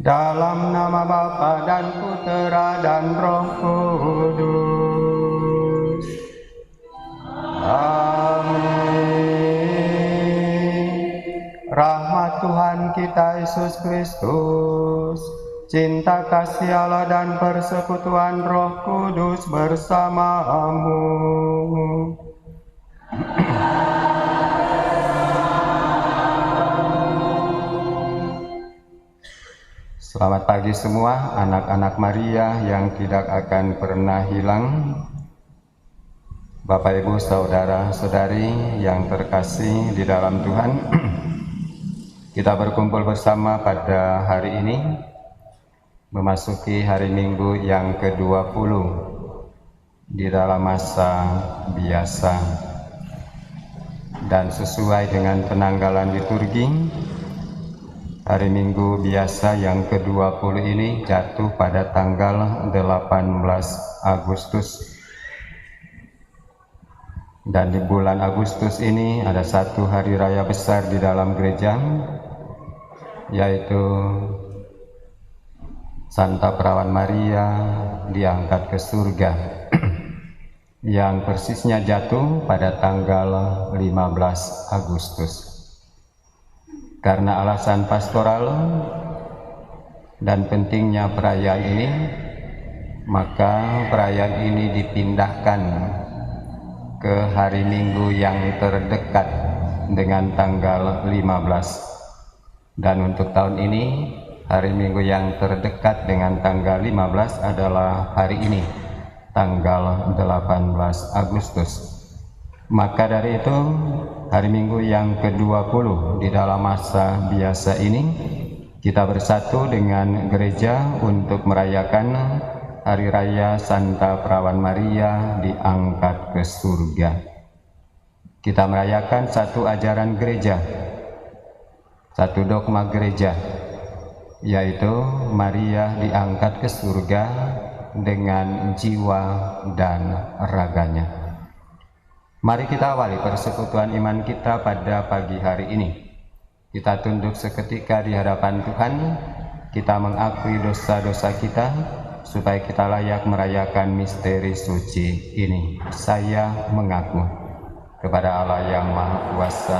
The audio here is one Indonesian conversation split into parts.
Dalam nama Bapa dan Putera dan Roh Kudus. Amin. Rahmat Tuhan kita Yesus Kristus, cinta kasih Allah dan persekutuan Roh Kudus bersamamu. Selamat pagi semua anak-anak Maria yang tidak akan pernah hilang. Bapak, Ibu, saudara-saudari yang terkasih di dalam Tuhan, kita berkumpul bersama pada hari ini, memasuki hari Minggu yang ke-20 di dalam masa biasa. Dan sesuai dengan penanggalan liturgi, hari Minggu biasa yang ke-20 ini jatuh pada tanggal 18 Agustus. Dan di bulan Agustus ini ada satu hari raya besar di dalam gereja, yaitu Santa Perawan Maria diangkat ke surga, yang persisnya jatuh pada tanggal 15 Agustus. Karena alasan pastoral dan pentingnya perayaan ini, maka perayaan ini dipindahkan ke hari Minggu yang terdekat dengan tanggal 15. Dan untuk tahun ini, hari Minggu yang terdekat dengan tanggal 15 adalah hari ini, tanggal 18 Agustus. Maka dari itu, hari Minggu yang ke-20 di dalam masa biasa ini, kita bersatu dengan gereja untuk merayakan Hari Raya Santa Perawan Maria diangkat ke surga. Kita merayakan satu ajaran gereja, satu dogma gereja, yaitu Maria diangkat ke surga dengan jiwa dan raganya. Mari kita awali persekutuan iman kita pada pagi hari ini. Kita tunduk seketika di hadapan Tuhan, kita mengakui dosa-dosa kita, supaya kita layak merayakan misteri suci ini. Saya mengaku kepada Allah yang Maha Kuasa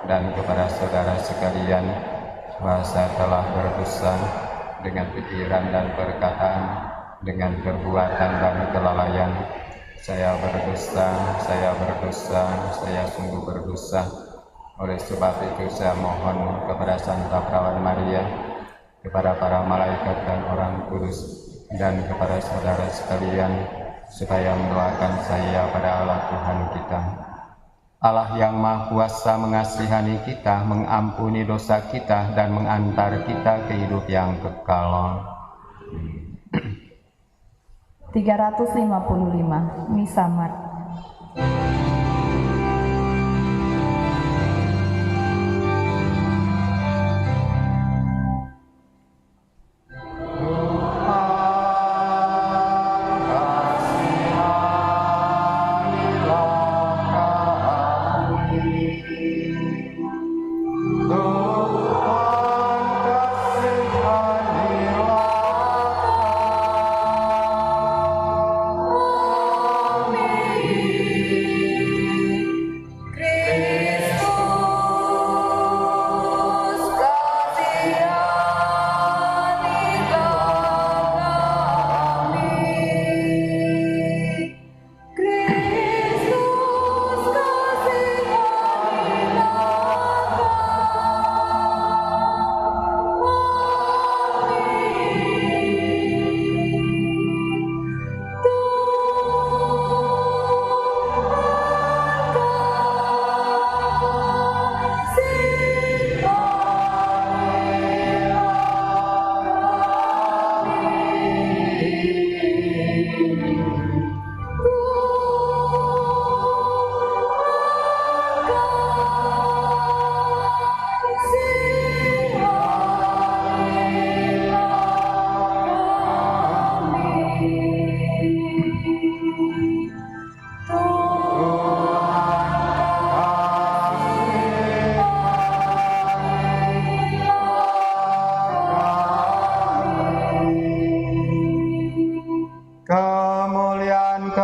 dan kepada saudara sekalian, bahwa saya telah berdosa dengan pikiran dan perkataan, dengan perbuatan dan kelalaian. Saya berdosa, saya sungguh berdosa. Oleh sebab itu saya mohon kepada Santa Perawan Maria, kepada para malaikat dan orang kudus, dan kepada saudara sekalian, supaya mendoakan saya pada Allah Tuhan kita. Allah yang Maha Kuasa mengasihani kita, mengampuni dosa kita, dan mengantar kita ke hidup yang kekal. 355 Misa Mat. Amin.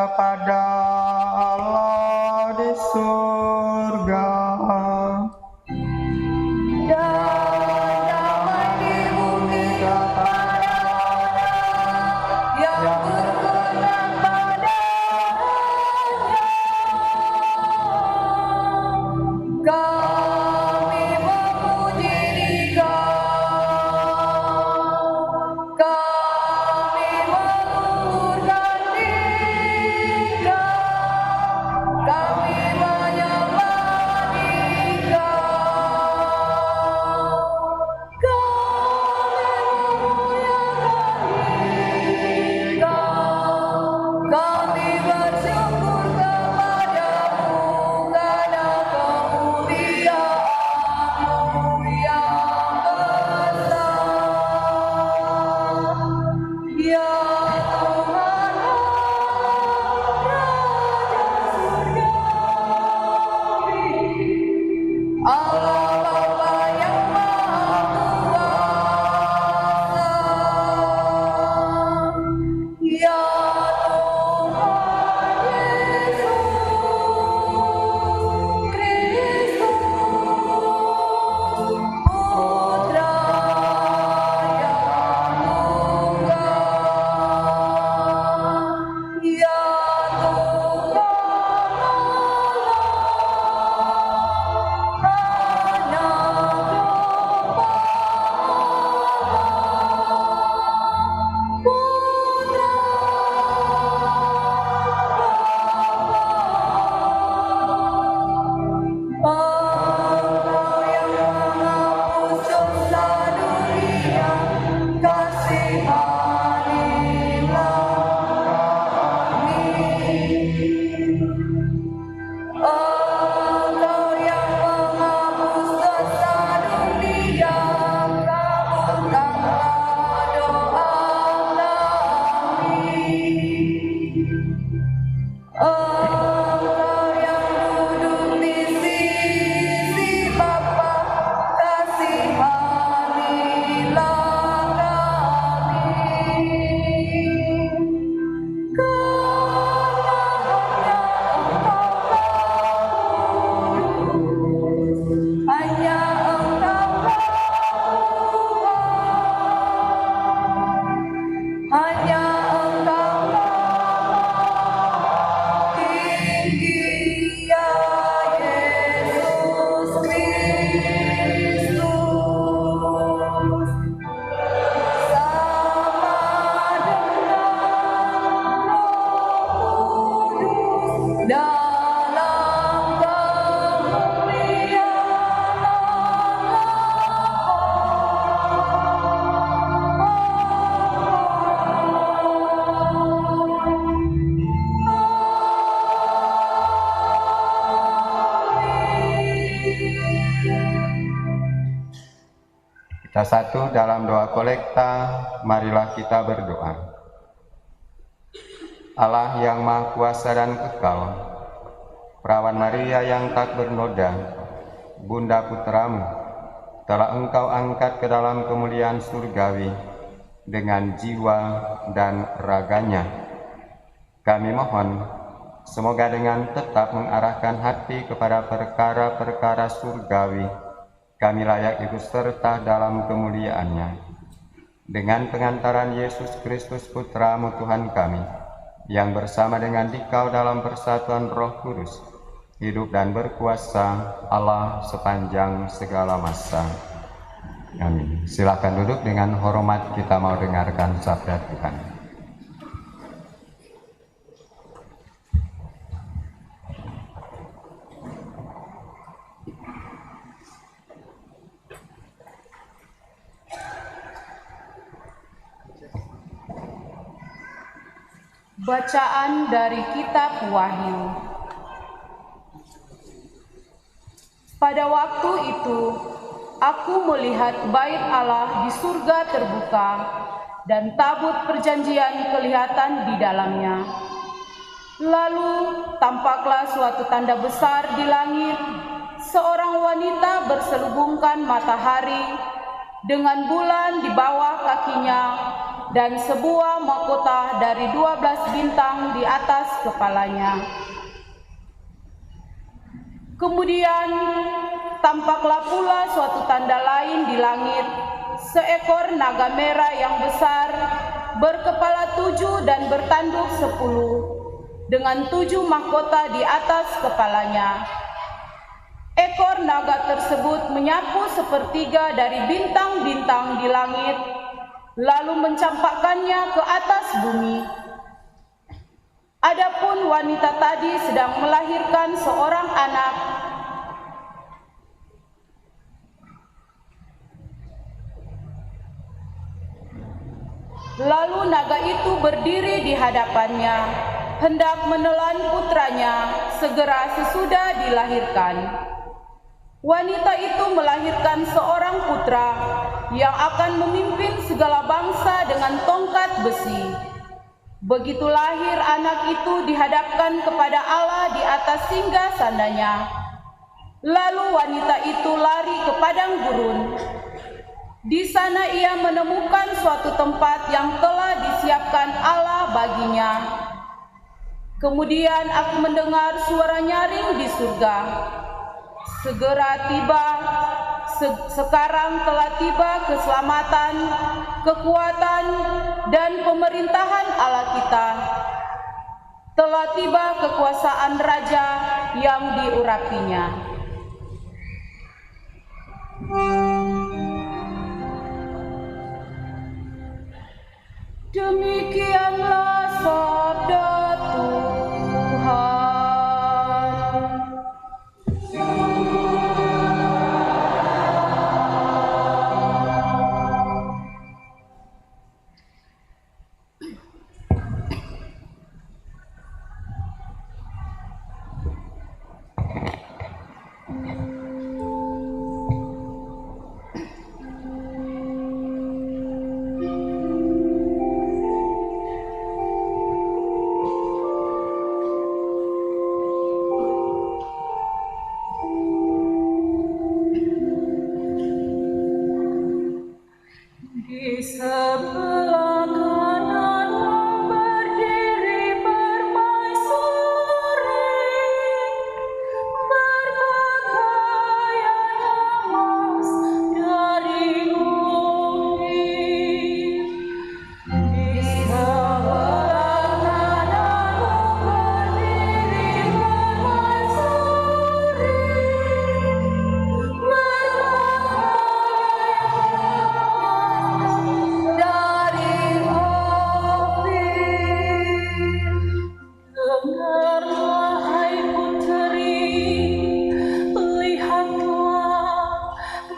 kepada Allah di surga. Kita satu dalam doa kolekta, marilah kita berdoa. Allah yang Maha Kuasa dan Kekal, Perawan Maria yang tak bernoda, Bunda Putramu, telah Engkau angkat ke dalam kemuliaan surgawi dengan jiwa dan raganya. Kami mohon, semoga dengan tetap mengarahkan hati kepada perkara-perkara surgawi, kami layak ikut serta dalam kemuliaannya. Dengan pengantaran Yesus Kristus Putra-Mu Tuhan kami, yang bersama dengan Dikau dalam persatuan Roh Kudus, hidup dan berkuasa Allah sepanjang segala masa. Amin. Silakan duduk, dengan hormat kita mau dengarkan sabda Tuhan. Bacaan dari Kitab Wahyu. Pada waktu itu, aku melihat bait Allah di surga terbuka, dan tabut perjanjian kelihatan di dalamnya. Lalu tampaklah suatu tanda besar di langit, seorang wanita berselubungkan matahari, dengan bulan di bawah kakinya, dan sebuah mahkota dari 12 bintang di atas kepalanya. Kemudian tampaklah pula suatu tanda lain di langit, seekor naga merah yang besar, berkepala 7 dan bertanduk 10, dengan 7 mahkota di atas kepalanya. Ekor naga tersebut menyapu sepertiga dari bintang-bintang di langit, lalu mencampakkannya ke atas bumi. Adapun wanita tadi sedang melahirkan seorang anak. Lalu naga itu berdiri di hadapannya, hendak menelan putranya segera sesudah dilahirkan. Wanita itu melahirkan seorang putra yang akan memimpin segala bangsa dengan tongkat besi. Begitu lahir anak itu dihadapkan kepada Allah di atas singgasananya. Lalu wanita itu lari ke padang gurun. Di sana ia menemukan suatu tempat yang telah disiapkan Allah baginya. Kemudian aku mendengar suara nyaring di surga. Segera tiba, sekarang telah tiba keselamatan, kekuatan, dan pemerintahan Allah kita. Telah tiba kekuasaan Raja yang diurapinya. Demikianlah sabda Tuhan. Di sebelah kananmu berdiri permaisuri, berpakaian emas dari Ofir. Di sebelah kananmu berdiri permaisuri, dari Ofir. Dengarlah hai puteri, lihatlah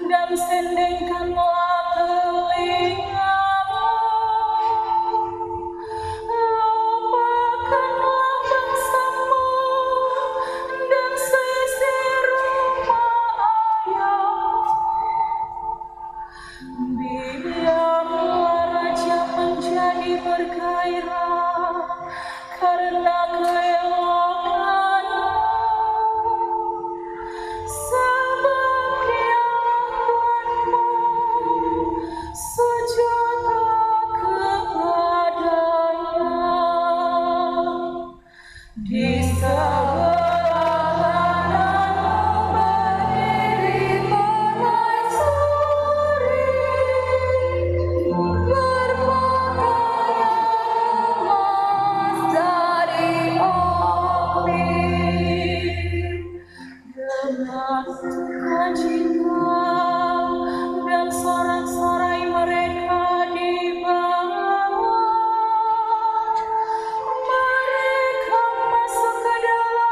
dan sendengkanlah telingamu. Lupakanlah bangsamu dan seisi rumah ayahmu. Biarlah raja menjadi bergairah karena keelokanmu, sebab Dia Tuhanmu sejuta kepadanya. Di sebelah kananmu berdiri permaisuri, berpakaian emas dari Ofir. Dengan sukacita dan sorak-sorai mereka dibawa. Mereka masuk ke dalam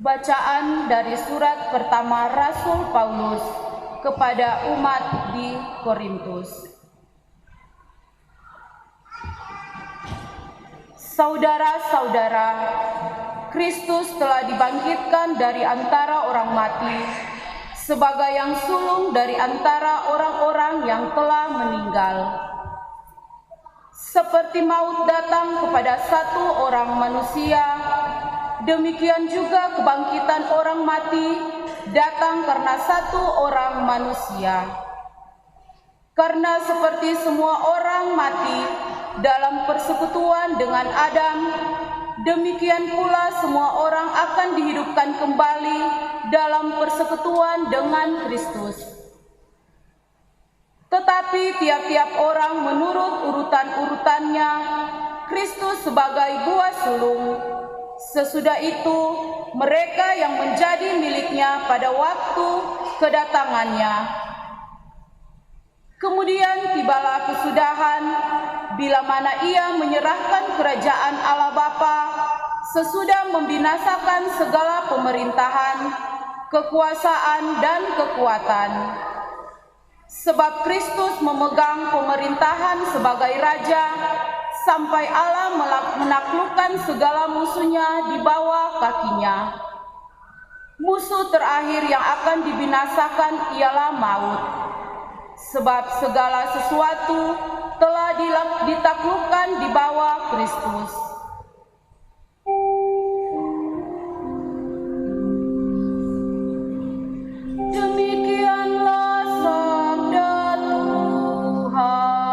Bacaan dari surat pertama Rasul Paulus kepada umat di Korintus. Saudara-saudara, Kristus telah dibangkitkan dari antara orang mati sebagai yang sulung dari antara orang-orang yang telah meninggal. Seperti maut datang kepada satu orang manusia, demikian juga kebangkitan orang mati datang karena satu orang manusia. Karena seperti semua orang mati dalam persekutuan dengan Adam, demikian pula semua orang akan dihidupkan kembali dalam persekutuan dengan Kristus. Tetapi tiap-tiap orang menurut urutan-urutannya, Kristus sebagai buah sulung. Sesudah itu, mereka yang menjadi miliknya pada waktu kedatangannya. Kemudian tibalah kesudahan, bila mana ia menyerahkan kerajaan Allah Bapa, sesudah membinasakan segala pemerintahan, kekuasaan, dan kekuatan. Sebab Kristus memegang pemerintahan sebagai Raja, sampai Allah menaklukkan segala musuhnya di bawah kakinya. Musuh terakhir yang akan dibinasakan ialah maut. Sebab segala sesuatu telah ditaklukkan di bawah Kristus. Demikianlah sabda Tuhan.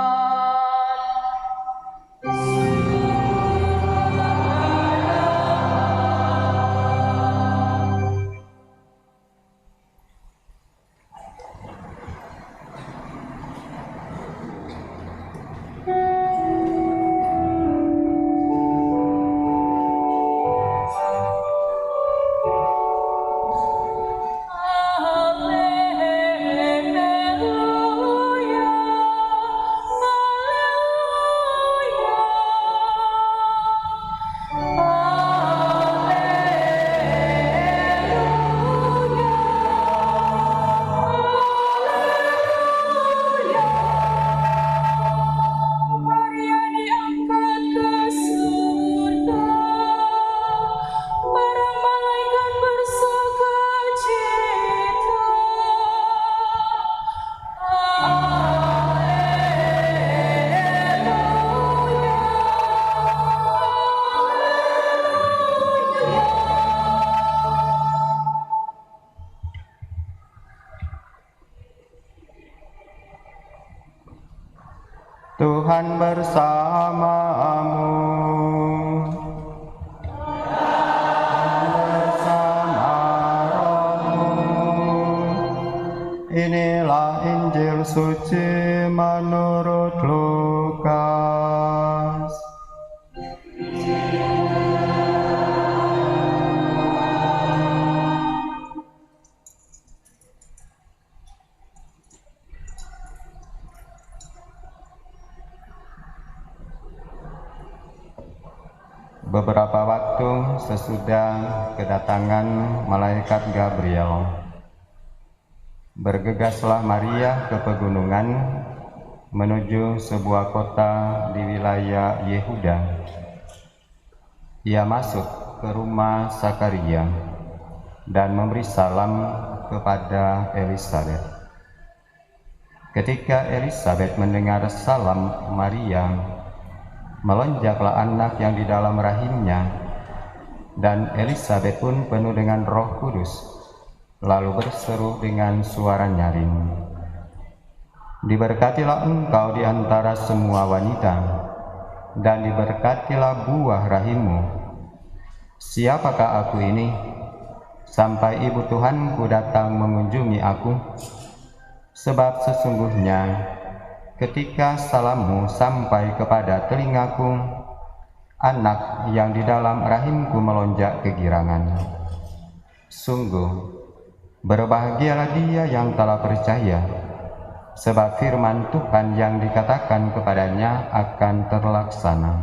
Tuhan bersamamu. Bersama rohmu. Inilah Injil suci menurut Lukas. Beberapa waktu sesudah kedatangan malaikat Gabriel, bergegaslah Maria ke pegunungan menuju sebuah kota di wilayah Yehuda. Ia masuk ke rumah Sakaria dan memberi salam kepada Elisabet. Ketika Elisabet mendengar salam Maria, melonjaklah anak yang di dalam rahimnya, dan Elisabet pun penuh dengan Roh Kudus, lalu berseru dengan suara nyaring, "Diberkatilah engkau di antara semua wanita, dan diberkatilah buah rahimmu. Siapakah aku ini, sampai ibu Tuhanku datang mengunjungi aku? Sebab sesungguhnya ketika salammu sampai kepada telingaku, anak yang di dalam rahimku melonjak kegirangan. Sungguh, berbahagialah dia yang telah percaya, sebab firman Tuhan yang dikatakan kepadanya akan terlaksana."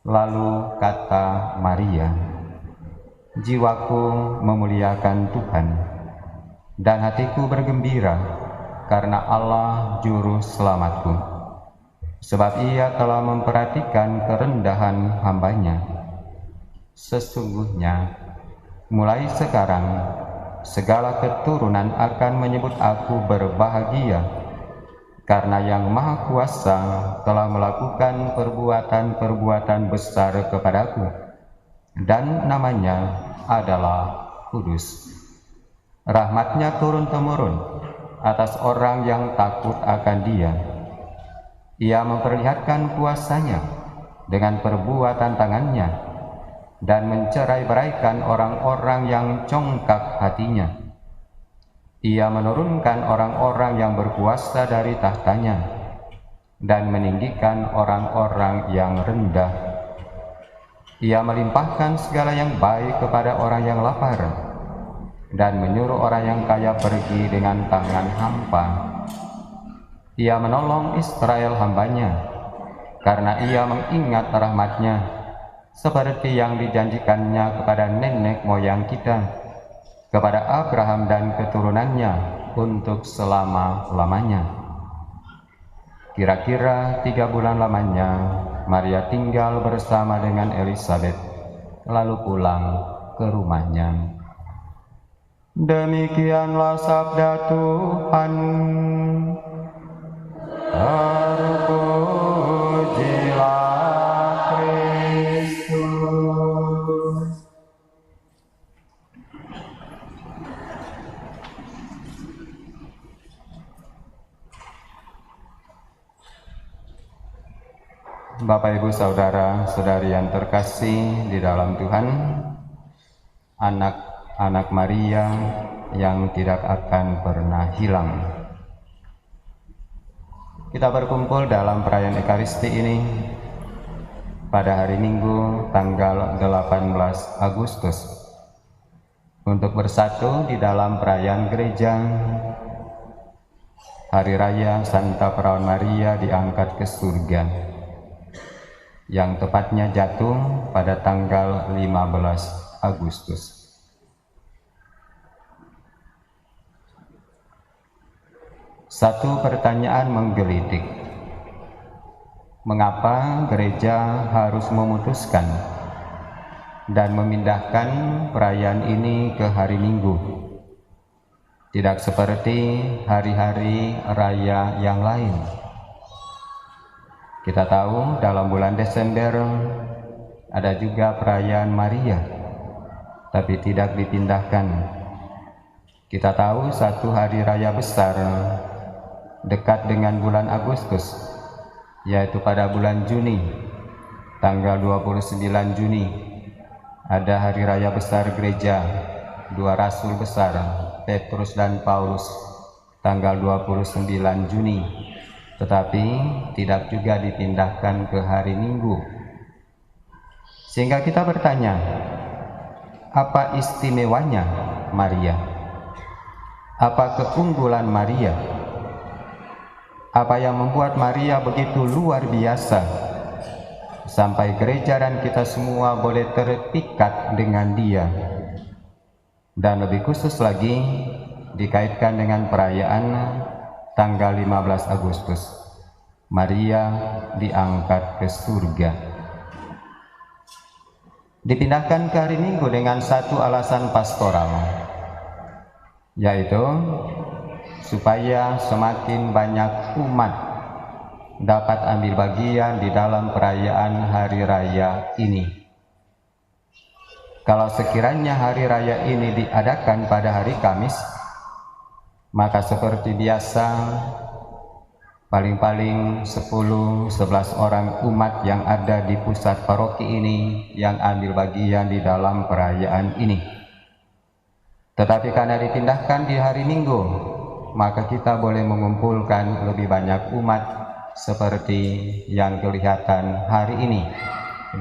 Lalu kata Maria, jiwaku memuliakan Tuhan, dan hatiku bergembira karena Allah Juru Selamatku, sebab Ia telah memperhatikan kerendahan hamba-Nya. Sesungguhnya, mulai sekarang, segala keturunan akan menyebut aku berbahagia, karena Yang Maha Kuasa telah melakukan perbuatan-perbuatan besar kepadaku, dan namanya adalah kudus. Rahmat-Nya turun-temurun atas orang yang takut akan Dia. Ia memperlihatkan kuasa-Nya dengan perbuatan tangan-Nya, dan mencerai-beraikan orang-orang yang congkak hatinya. Ia menurunkan orang-orang yang berkuasa dari tahtanya, dan meninggikan orang-orang yang rendah. Ia melimpahkan segala yang baik kepada orang yang lapar, dan menyuruh orang yang kaya pergi dengan tangan hampa. Ia menolong Israel hamba-Nya, karena Ia mengingat rahmat-Nya, seperti yang dijanjikan-Nya kepada nenek moyang kita, kepada Abraham dan keturunannya untuk selama-lamanya. Kira-kira 3 bulan lamanya, Maria tinggal bersama dengan Elisabet, lalu pulang ke rumahnya. Demikianlah sabda Tuhan. Terpujilah Kristus. Bapak, Ibu, Saudara, Saudari yang terkasih di dalam Tuhan, anak-anak Maria yang tidak akan pernah hilang. Kita berkumpul dalam perayaan Ekaristi ini pada hari Minggu tanggal 18 Agustus untuk bersatu di dalam perayaan gereja Hari Raya Santa Perawan Maria diangkat ke surga, yang tepatnya jatuh pada tanggal 15 Agustus. Satu pertanyaan menggelitik. Mengapa gereja harus memutuskan dan memindahkan perayaan ini ke hari Minggu, tidak seperti hari-hari raya yang lain? Kita tahu dalam bulan Desember ada juga perayaan Maria, tapi tidak dipindahkan. Kita tahu satu hari raya besar dekat dengan bulan Agustus, yaitu pada bulan Juni, tanggal 29 Juni, ada hari raya besar gereja, 2 rasul besar, Petrus dan Paulus, tanggal 29 Juni, tetapi tidak juga dipindahkan ke hari Minggu. Sehingga kita bertanya, apa istimewanya Maria? Apa keunggulan Maria? Apa yang membuat Maria begitu luar biasa sampai gereja dan kita semua boleh terpikat dengan Dia? Dan lebih khusus lagi dikaitkan dengan perayaan tanggal 15 Agustus, Maria diangkat ke surga. Dipindahkan ke hari Minggu dengan satu alasan pastoral, yaitu supaya semakin banyak umat dapat ambil bagian di dalam perayaan hari raya ini. Kalau sekiranya hari raya ini diadakan pada hari Kamis, maka seperti biasa paling-paling 10-11 orang umat yang ada di pusat paroki ini yang ambil bagian di dalam perayaan ini. Tetapi karena dipindahkan di hari Minggu, maka kita boleh mengumpulkan lebih banyak umat seperti yang kelihatan hari ini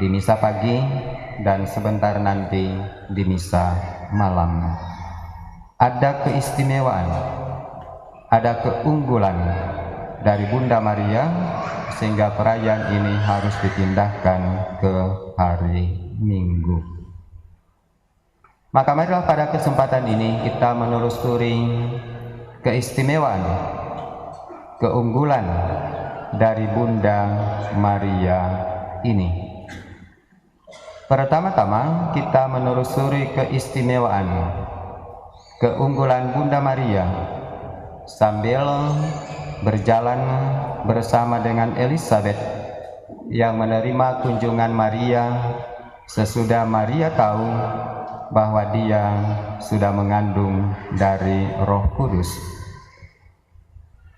di misa pagi dan sebentar nanti di misa malam. Ada keistimewaan, ada keunggulan dari Bunda Maria sehingga perayaan ini harus dipindahkan ke hari Minggu. Maka marilah pada kesempatan ini kita menelusuri keistimewaan, keunggulan dari Bunda Maria ini. Pertama-tama kita menelusuri keistimewaan, keunggulan Bunda Maria sambil berjalan bersama dengan Elizabeth yang menerima kunjungan Maria sesudah Maria tahu bahwa dia sudah mengandung dari Roh Kudus.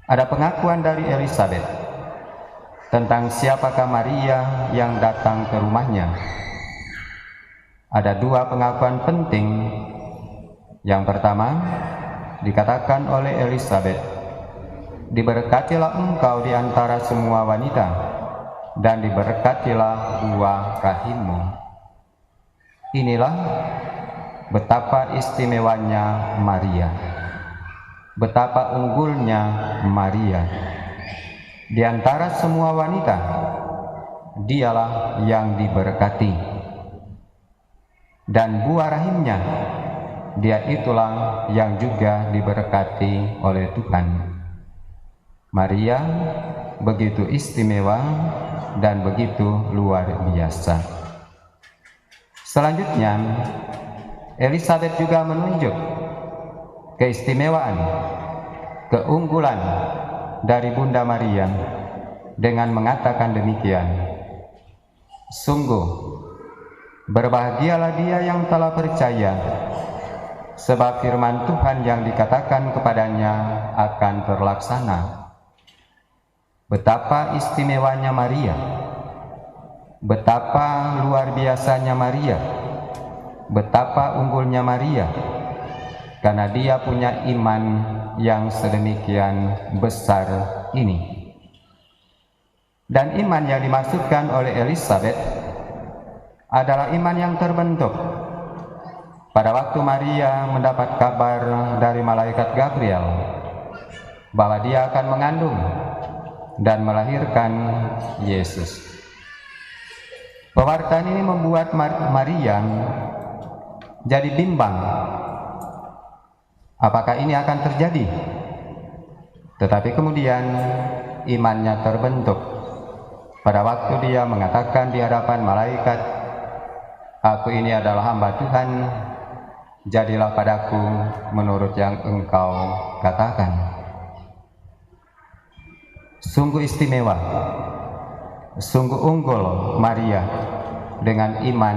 Ada pengakuan dari Elizabeth tentang siapakah Maria yang datang ke rumahnya. Ada dua pengakuan penting. Yang pertama, dikatakan oleh Elizabeth, "Diberkatilah engkau di antara semua wanita, dan diberkatilah buah rahimmu." Inilah betapa istimewanya Maria, betapa unggulnya Maria. Di antara semua wanita, dialah yang diberkati. Dan buah rahimnya, dia itulah yang juga diberkati oleh Tuhan. Maria begitu istimewa dan begitu luar biasa. Selanjutnya, Elizabeth juga menunjuk keistimewaan, keunggulan dari Bunda Maria dengan mengatakan demikian, "Sungguh, berbahagialah dia yang telah percaya, sebab firman Tuhan yang dikatakan kepadanya akan terlaksana." Betapa istimewanya Maria, betapa luar biasanya Maria, betapa unggulnya Maria, karena dia punya iman yang sedemikian besar ini. Dan iman yang dimaksudkan oleh Elizabeth adalah iman yang terbentuk pada waktu Maria mendapat kabar dari malaikat Gabriel bahwa dia akan mengandung dan melahirkan Yesus. Pewartaan ini membuat Maria jadi bimbang. Apakah ini akan terjadi? Tetapi kemudian imannya terbentuk pada waktu dia mengatakan di hadapan malaikat, "Aku ini adalah hamba Tuhan, jadilah padaku menurut yang engkau katakan." Sungguh istimewa, sungguh unggul Maria dengan iman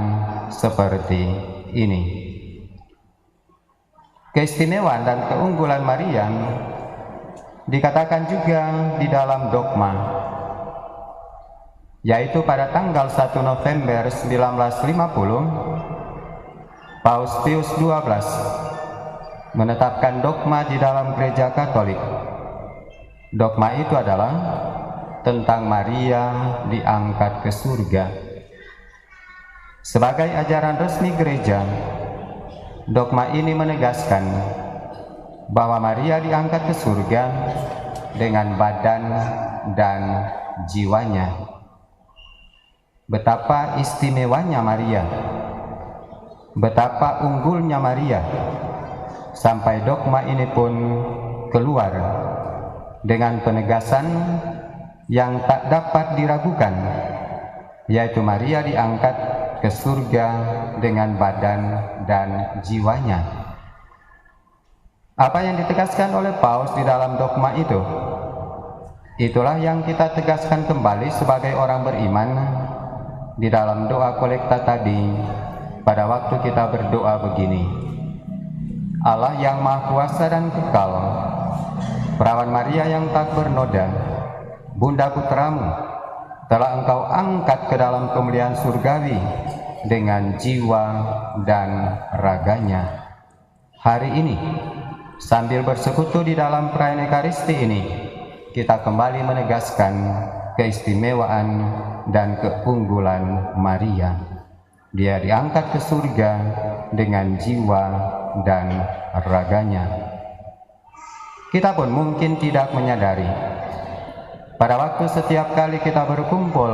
seperti ini. Keistimewaan dan keunggulan Maria dikatakan juga di dalam dogma, yaitu pada tanggal 1 November 1950, Paus Pius XII menetapkan dogma di dalam Gereja Katolik. Dogma itu adalah tentang Maria diangkat ke surga. Sebagai ajaran resmi gereja, dogma ini menegaskan bahwa Maria diangkat ke surga dengan badan dan jiwanya. Betapa istimewanya Maria, betapa unggulnya Maria, sampai dogma ini pun keluar dengan penegasan yang tak dapat diragukan, yaitu Maria diangkat ke surga dengan badan dan jiwanya. Apa yang ditegaskan oleh Paus di dalam dogma itu? Itulah yang kita tegaskan kembali sebagai orang beriman di dalam doa kolekta tadi, pada waktu kita berdoa begini: Allah yang Maha Kuasa dan Kekal, Perawan Maria yang tak bernoda, Bunda Putramu, telah Engkau angkat ke dalam kemuliaan surgawi dengan jiwa dan raganya. Hari ini, sambil bersekutu di dalam perayaan Ekaristi ini, kita kembali menegaskan keistimewaan dan keunggulan Maria. Dia diangkat ke surga dengan jiwa dan raganya. Kita pun mungkin tidak menyadari, pada waktu setiap kali kita berkumpul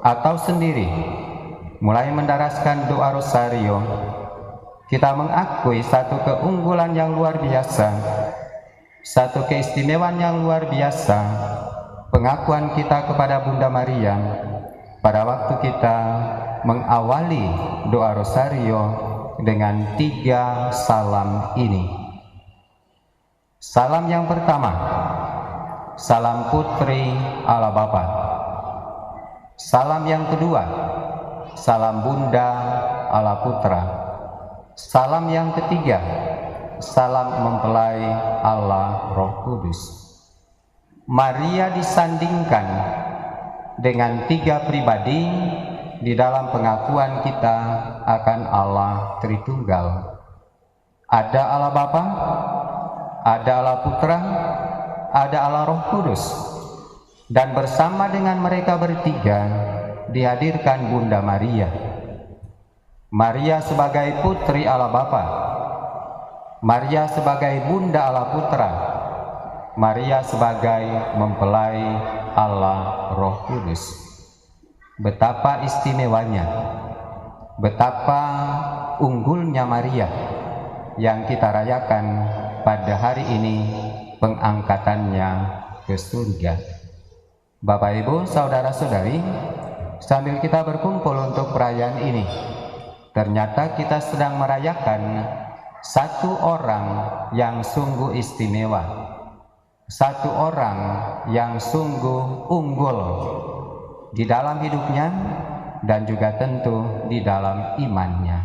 atau sendiri mulai mendaraskan doa rosario, kita mengakui satu keunggulan yang luar biasa, satu keistimewaan yang luar biasa, pengakuan kita kepada Bunda Maria pada waktu kita mengawali doa rosario dengan 3 salam ini. Salam yang pertama, salam Putri Allah Bapa. Salam yang kedua, salam Bunda Allah Putra. Salam yang ketiga, salam mempelai Allah Roh Kudus. Maria disandingkan dengan 3 pribadi di dalam pengakuan kita akan Allah Tritunggal. Ada Allah Bapa, ada Allah Putra, ada Allah Roh Kudus. Dan bersama dengan mereka bertiga dihadirkan Bunda Maria. Maria sebagai Putri Allah Bapa, Maria sebagai Bunda Allah Putra, Maria sebagai mempelai Allah Roh Kudus. Betapa istimewanya, betapa unggulnya Maria yang kita rayakan pada hari ini pengangkatannya ke surga. Bapak Ibu, saudara-saudari, sambil kita berkumpul untuk perayaan ini, ternyata kita sedang merayakan satu orang yang sungguh istimewa, satu orang yang sungguh unggul di dalam hidupnya dan juga tentu di dalam imannya.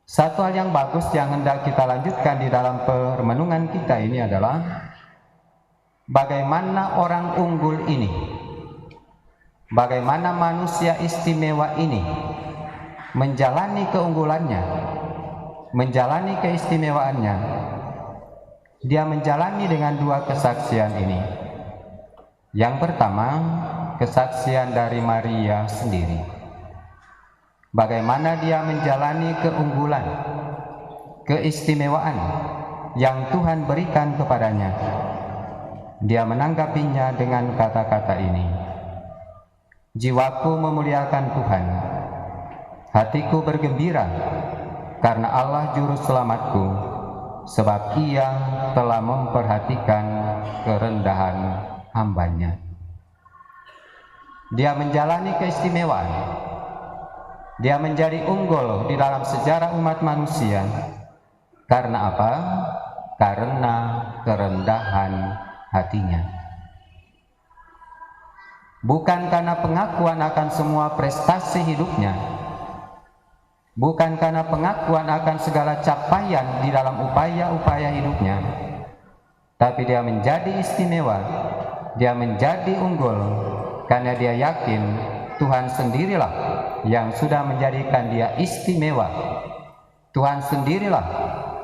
Satu hal yang bagus yang hendak kita lanjutkan di dalam permenungan kita ini adalah bagaimana orang unggul ini, bagaimana manusia istimewa ini menjalani keunggulannya, menjalani keistimewaannya. Dia menjalani dengan 2 kesaksian ini. Yang pertama, kesaksian dari Maria sendiri. Bagaimana dia menjalani keunggulan, keistimewaan yang Tuhan berikan kepadanya. Dia menanggapinya dengan kata-kata ini. Jiwaku memuliakan Tuhan, hatiku bergembira karena Allah juru selamatku, sebab Ia telah memperhatikan kerendahan hambanya. Dia menjalani keistimewaan. Dia menjadi unggul di dalam sejarah umat manusia. Karena apa? Karena kerendahan hatinya. Bukan karena pengakuan akan semua prestasi hidupnya, bukan karena pengakuan akan segala capaian di dalam upaya-upaya hidupnya, tapi dia menjadi istimewa, dia menjadi unggul karena dia yakin Tuhan sendirilah yang sudah menjadikan dia istimewa. Tuhan sendirilah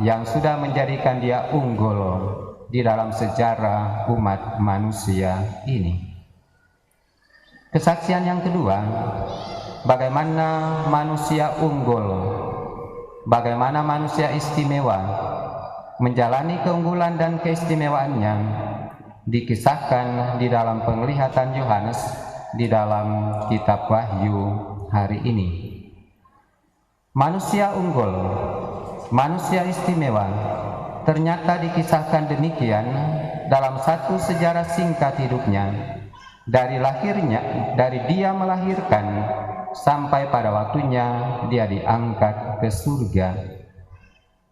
yang sudah menjadikan dia unggul di dalam sejarah umat manusia ini. Kesaksian yang kedua, bagaimana manusia unggul, bagaimana manusia istimewa menjalani keunggulan dan keistimewaannya, dikisahkan di dalam penglihatan Yohanes di dalam kitab Wahyu hari ini. Manusia unggul, manusia istimewa ternyata dikisahkan demikian dalam satu sejarah singkat hidupnya, dari lahirnya, dari dia melahirkan sampai pada waktunya dia diangkat ke surga.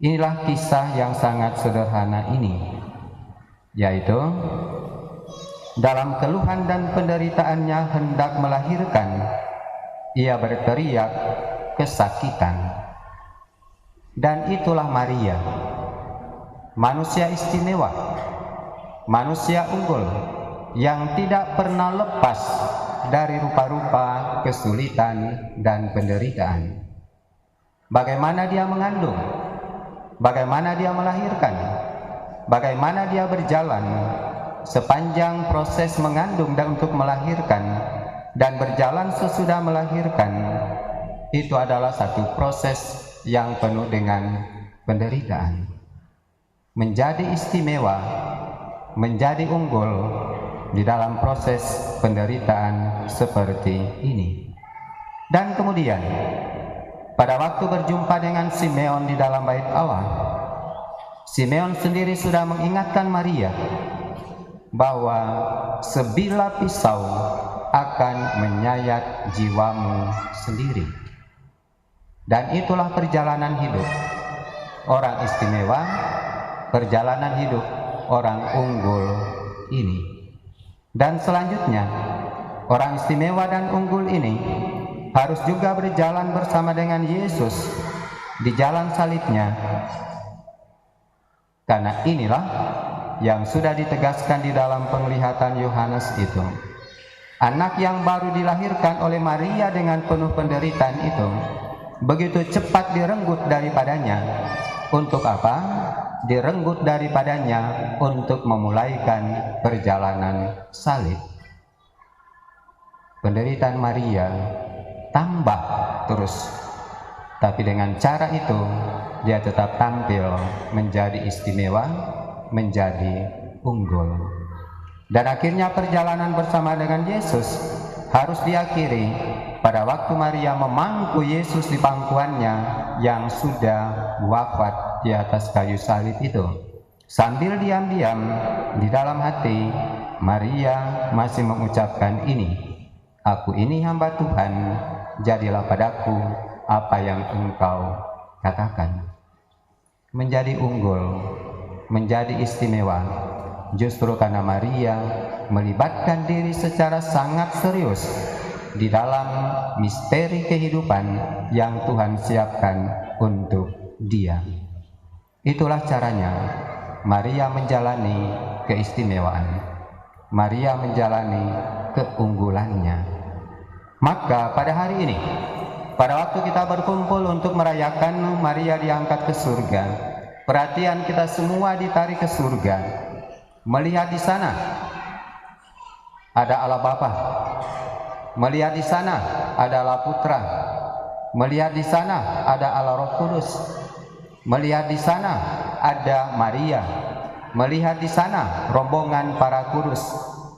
Inilah kisah yang sangat sederhana ini, yaitu dalam keluhan dan penderitaannya hendak melahirkan, ia berteriak kesakitan. Dan itulah Maria, manusia istimewa, manusia unggul yang tidak pernah lepas dari rupa-rupa kesulitan dan penderitaan. Bagaimana dia mengandung, bagaimana dia melahirkan, bagaimana dia berjalan sepanjang proses mengandung dan untuk melahirkan, dan berjalan sesudah melahirkan. Itu adalah satu proses yang penuh dengan penderitaan. Menjadi istimewa, menjadi unggul di dalam proses penderitaan seperti ini. Dan kemudian Pada waktu berjumpa dengan Simeon di dalam bait Allah, Simeon sendiri sudah mengingatkan Maria bahwa sebilah pisau akan menyayat jiwamu sendiri. Dan itulah perjalanan hidup orang istimewa, perjalanan hidup orang unggul ini. Dan selanjutnya, orang istimewa dan unggul ini harus juga berjalan bersama dengan Yesus di jalan salibnya. Karena inilah yang sudah ditegaskan di dalam penglihatan Yohanes itu. Anak yang baru dilahirkan oleh Maria dengan penuh penderitaan itu begitu cepat direnggut daripadanya. Untuk apa? Direnggut daripadanya untuk memulaikan perjalanan salib. Penderitaan Maria tambah terus, tapi dengan cara itu dia tetap tampil menjadi istimewa, menjadi unggul. Dan akhirnya perjalanan bersama dengan Yesus harus diakhiri pada waktu Maria memangku Yesus di pangkuannya yang sudah wafat di atas kayu salib itu. Sambil diam-diam di dalam hati, Maria masih mengucapkan ini, "Aku ini hamba Tuhan, jadilah padaku apa yang Engkau katakan." Menjadi unggul, menjadi istimewa, justru karena Maria melibatkan diri secara sangat serius di dalam misteri kehidupan yang Tuhan siapkan untuk dia. Itulah caranya Maria menjalani keistimewaan, Maria menjalani keunggulannya. Maka pada hari ini, pada waktu kita berkumpul untuk merayakan Maria diangkat ke surga, perhatian kita semua ditarik ke surga, melihat di sana ada Allah Bapa, melihat di sana ada Allah Putra, melihat di sana ada Allah Roh Kudus, melihat di sana ada Maria, melihat di sana rombongan para kudus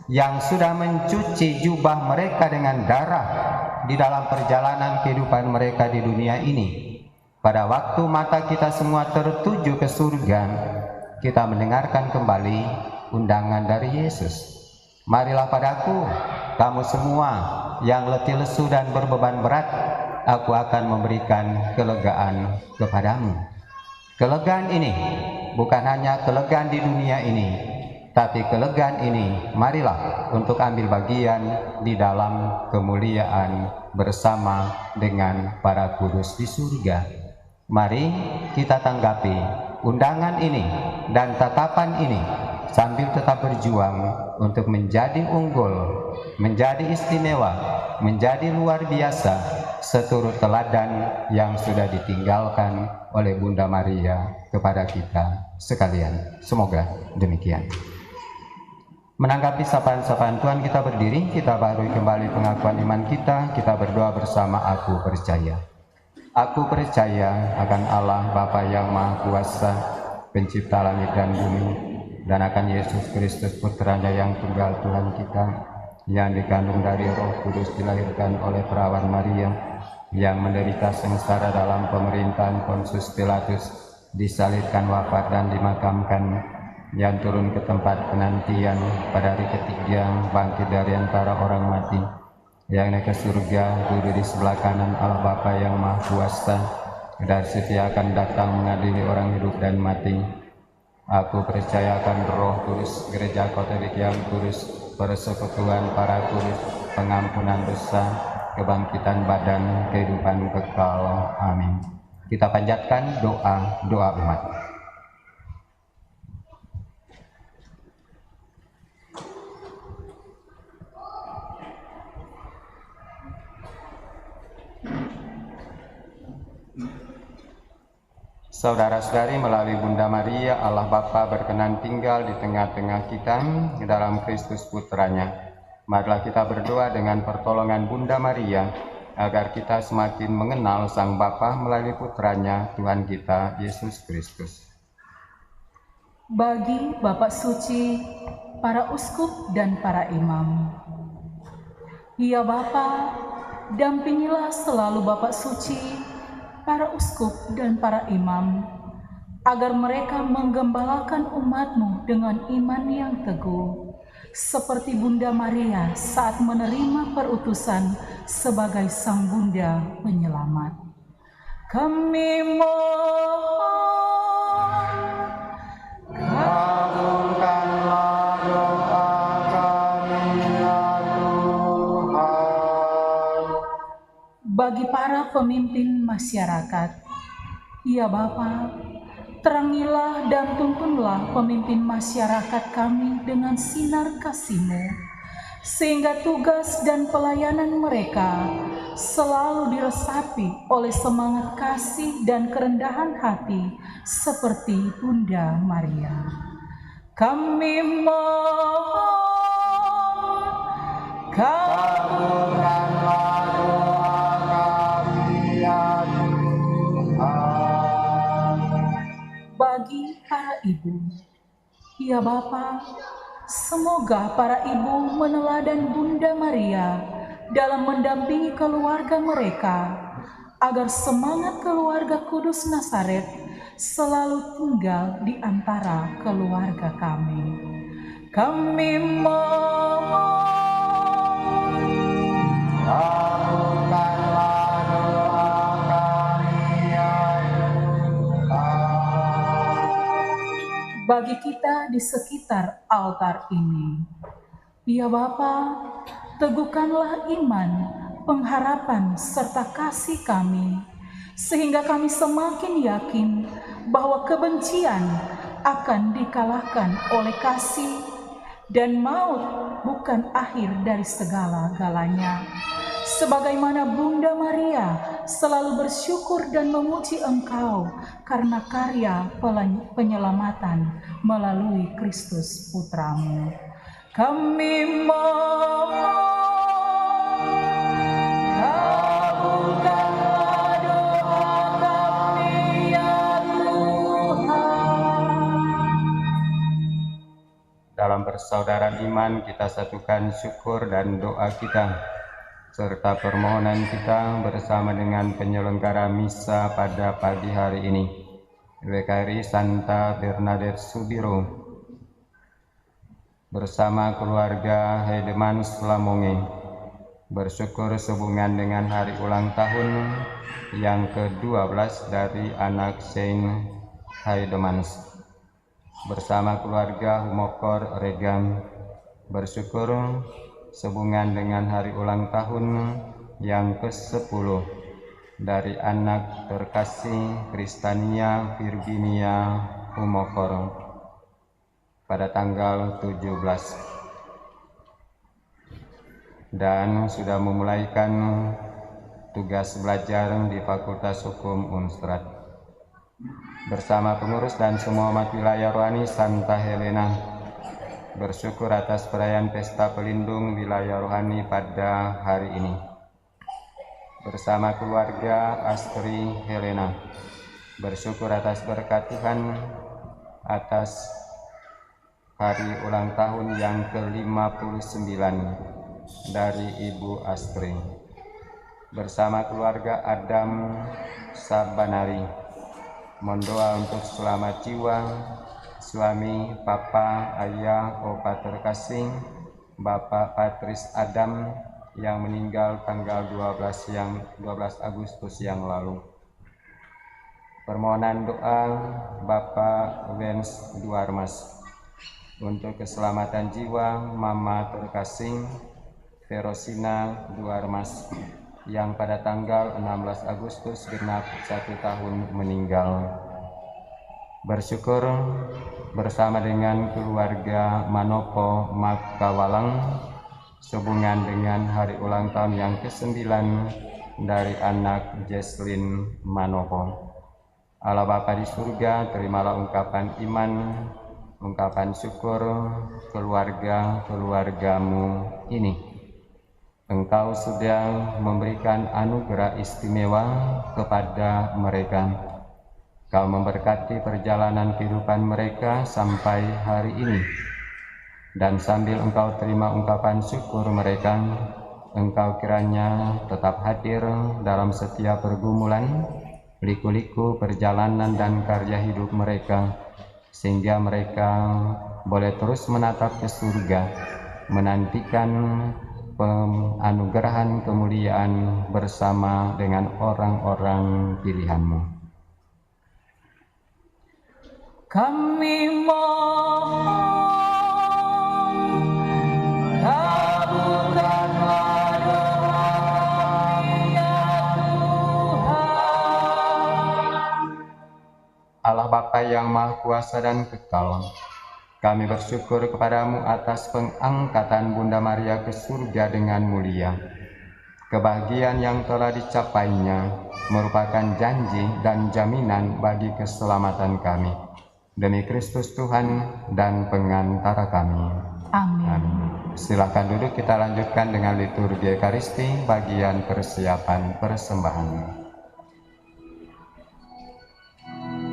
yang sudah mencuci jubah mereka dengan darah di dalam perjalanan kehidupan mereka di dunia ini. Pada waktu mata kita semua tertuju ke surga, kita mendengarkan kembali undangan dari Yesus. "Marilah padaku, kamu semua yang letih lesu dan berbeban berat, aku akan memberikan kelegaan kepadamu." Kelegaan ini bukan hanya kelegaan di dunia ini, tapi kelegaan ini marilah untuk ambil bagian di dalam kemuliaan bersama dengan para kudus di surga. Mari kita tanggapi undangan ini dan tatapan ini sambil tetap berjuang untuk menjadi unggul, menjadi istimewa, menjadi luar biasa, seturut teladan yang sudah ditinggalkan oleh Bunda Maria kepada kita sekalian. Semoga demikian. Menanggapi sapaan-sapaan Tuhan, kita berdiri, kita barui kembali pengakuan iman kita berdoa bersama. Aku percaya. Aku percaya akan Allah Bapa yang Maha Kuasa, pencipta langit dan bumi, dan akan Yesus Kristus Putranya yang tunggal Tuhan kita, yang dikandung dari Roh Kudus, dilahirkan oleh perawan Maria, yang menderita sengsara dalam pemerintahan Pontius Pilatus, disalibkan, wafat dan dimakamkan, yang turun ke tempat penantian, pada hari ketiga bangkit dari antara orang mati, yang naik ke surga, duduk di sebelah kanan Allah Bapa yang Maha Kuasa, dan setia akan datang mengadili orang hidup dan mati. Aku percaya akan Roh Kudus, Gereja Katolik yang kudus, persekutuan para kudus, pengampunan dosa, kebangkitan badan, kehidupan kekal. Amin. Kita panjatkan doa umat. Saudara-saudari, melalui Bunda Maria, Allah Bapa berkenan tinggal di tengah-tengah kita dalam Kristus Putranya. Marilah kita berdoa dengan pertolongan Bunda Maria, agar kita semakin mengenal Sang Bapa melalui Putranya, Tuhan kita, Yesus Kristus. Bagi Bapak Suci, para uskup dan para imam, ya Bapa, dampingilah selalu Bapak Suci para uskup dan para imam, agar mereka menggembalakan umat-Mu dengan iman yang teguh, seperti Bunda Maria saat menerima perutusan sebagai Sang Bunda Penyelamat. Kami mohon, kabulkanlah doa kami ya Tuhan. bagi para pemimpin masyarakat, ya Bapa, terangilah dan tuntunlah pemimpin masyarakat kami dengan sinar kasih-Mu, sehingga tugas dan pelayanan mereka selalu diresapi oleh semangat kasih dan kerendahan hati seperti Bunda Maria. Kami mohon, Kabulkanlah doa kami ya Tuhan. bagi para ibu, ya Bapa, semoga para ibu meneladan Bunda Maria dalam mendampingi keluarga mereka, agar semangat keluarga Kudus Nazaret selalu tinggal di antara keluarga kami. Kami mohon, Kabulkanlah doa kami ya Tuhan. bagi kita di sekitar altar ini, ya Bapa, teguhkanlah iman, pengharapan, serta kasih kami, sehingga kami semakin yakin bahwa kebencian akan dikalahkan oleh kasih, dan maut bukan akhir dari segala-galanya. Sebagaimana Bunda Maria selalu bersyukur dan memuji Engkau karena karya penyelamatan melalui Kristus Putra-Mu. Kami mohon, kabulkanlah doa kami ya Tuhan. Dalam persaudaraan iman kita satukan syukur dan doa kita serta permohonan kita bersama dengan penyelenggara misa pada pagi hari ini. WKRI Santa Bernadette Sudiro bersama keluarga Heidemans Lamonge bersyukur sehubungan dengan hari ulang tahun yang ke-12 dari anak Saint Heidemans. Bersama keluarga Humokor Regam bersyukur sehubungan dengan hari ulang tahun yang ke-10 dari anak terkasih Kristania Virginia Humokor pada tanggal 17, dan sudah memulaikan tugas belajar di Fakultas Hukum Unstrat. Bersama pengurus dan semua umat wilayah rohani Santa Helena bersyukur atas perayaan pesta pelindung wilayah rohani pada hari ini. Bersama keluarga Astri Helena bersyukur atas berkat Tuhan atas hari ulang tahun yang ke-59 dari Ibu Astri. Bersama keluarga Adam Sabanari mendoa untuk selamat jiwa suami, papa, ayah, opa terkasih Bapak Patris Adam yang meninggal tanggal 12 Agustus yang lalu. Permohonan doa Bapak Wens Duarmas untuk keselamatan jiwa Mama terkasih Verosina Duarmas yang pada tanggal 16 Agustus genap 1 tahun meninggal. Bersyukur bersama dengan keluarga Manopo Makawalang sehubungan dengan hari ulang tahun yang ke-9 dari anak Jesslyn Manopo. Allah Bapa di surga, terimalah ungkapan iman, ungkapan syukur keluarga-keluargamu ini. Engkau sudah memberikan anugerah istimewa kepada mereka. Kau memberkati perjalanan kehidupan mereka sampai hari ini. Dan sambil Engkau terima ungkapan syukur mereka, Engkau kiranya tetap hadir dalam setiap pergumulan, liku-liku perjalanan dan karya hidup mereka, sehingga mereka boleh terus menatap ke surga, menantikan penganugerahan kemuliaan bersama dengan orang-orang pilihan-Mu. Kami mohon, kabulkanlah doa kami ya Tuhan. Allah Bapa yang Maha Kuasa dan Kekal, kami bersyukur kepadamu atas pengangkatan Bunda Maria ke surga dengan mulia. Kebahagiaan yang telah dicapainya merupakan janji dan jaminan bagi keselamatan kami. Demi Kristus Tuhan dan pengantara kami. Amin. Silakan duduk, kita lanjutkan dengan liturgi Ekaristi bagian persiapan persembahan.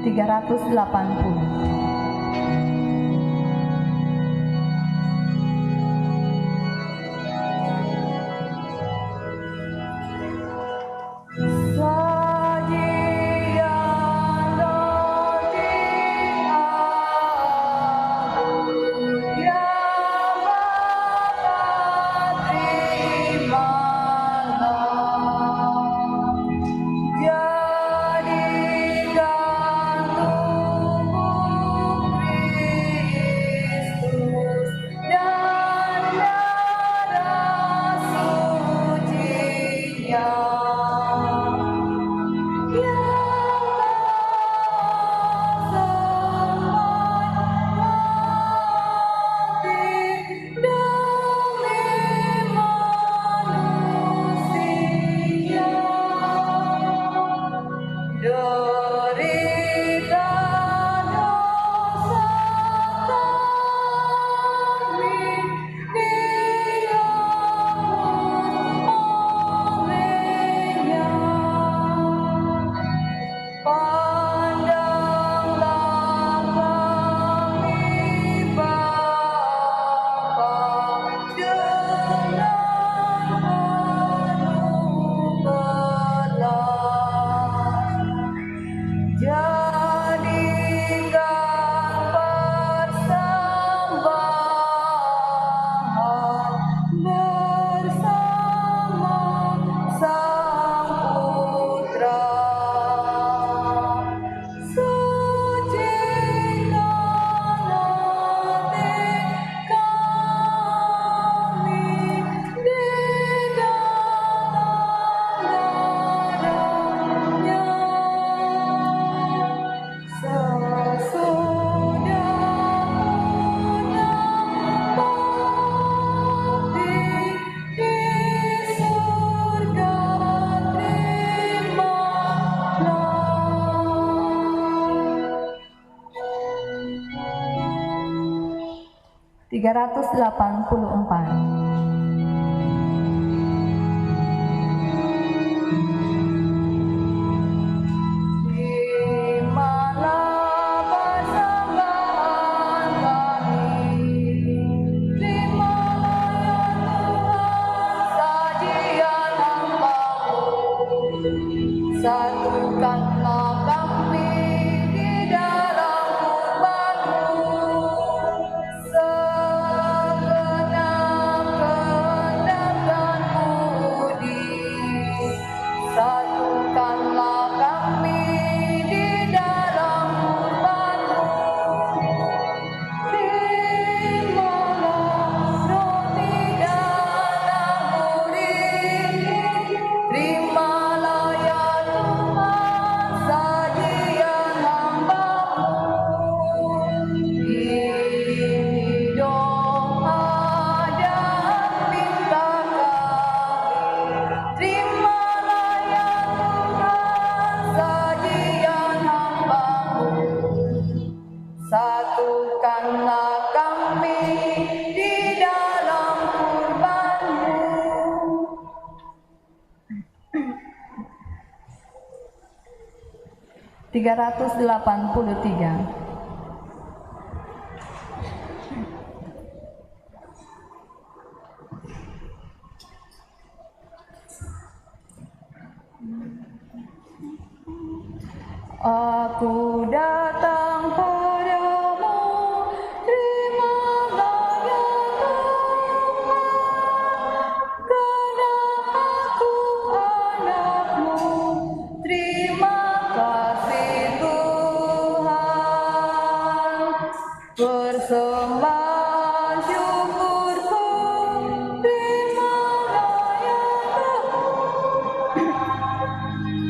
380. Satukanlah kami di dalam kurban-Mu, segenap kehendak dan budi. Satukanlah kami di dalam kurban-Mu. Terimalah roti dan agur-Mu, terimalah ya Tuhan sajian hamba-Mu. Ini doa dan pinta kami, terimalah ya Tuhan sajian hamba-Mu. Satukanlah kami di dalam kurban-Mu. 383. Aku datang padamu, terimalah ya Tuhan, karena aku anakmu, terima kasih Tuhan. Persembahan syukurku, terimalah ya Tuhan,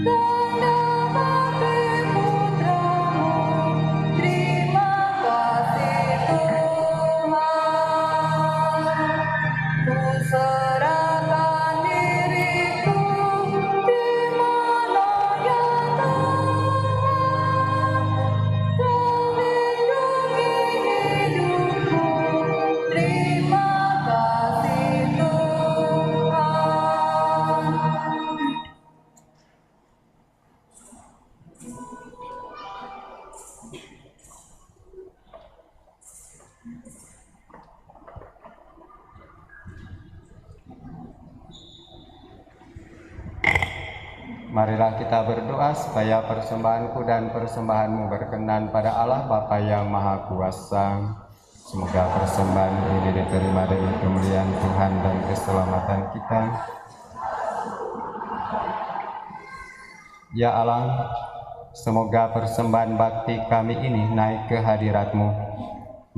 karena bakti putramu, terima kasih Tuhan. Ku serahkan diriku, terimalah ya Tuhan, Kau lindungi hidupku, terima kasih Tuhan. Marilah kita berdoa supaya persembahanku dan persembahanmu berkenan pada Allah Bapa yang Maha Kuasa. Semoga persembahan ini diterima demi kemuliaan Tuhan dan keselamatan kita. Ya Allah, semoga persembahan bakti kami ini naik ke hadirat-Mu,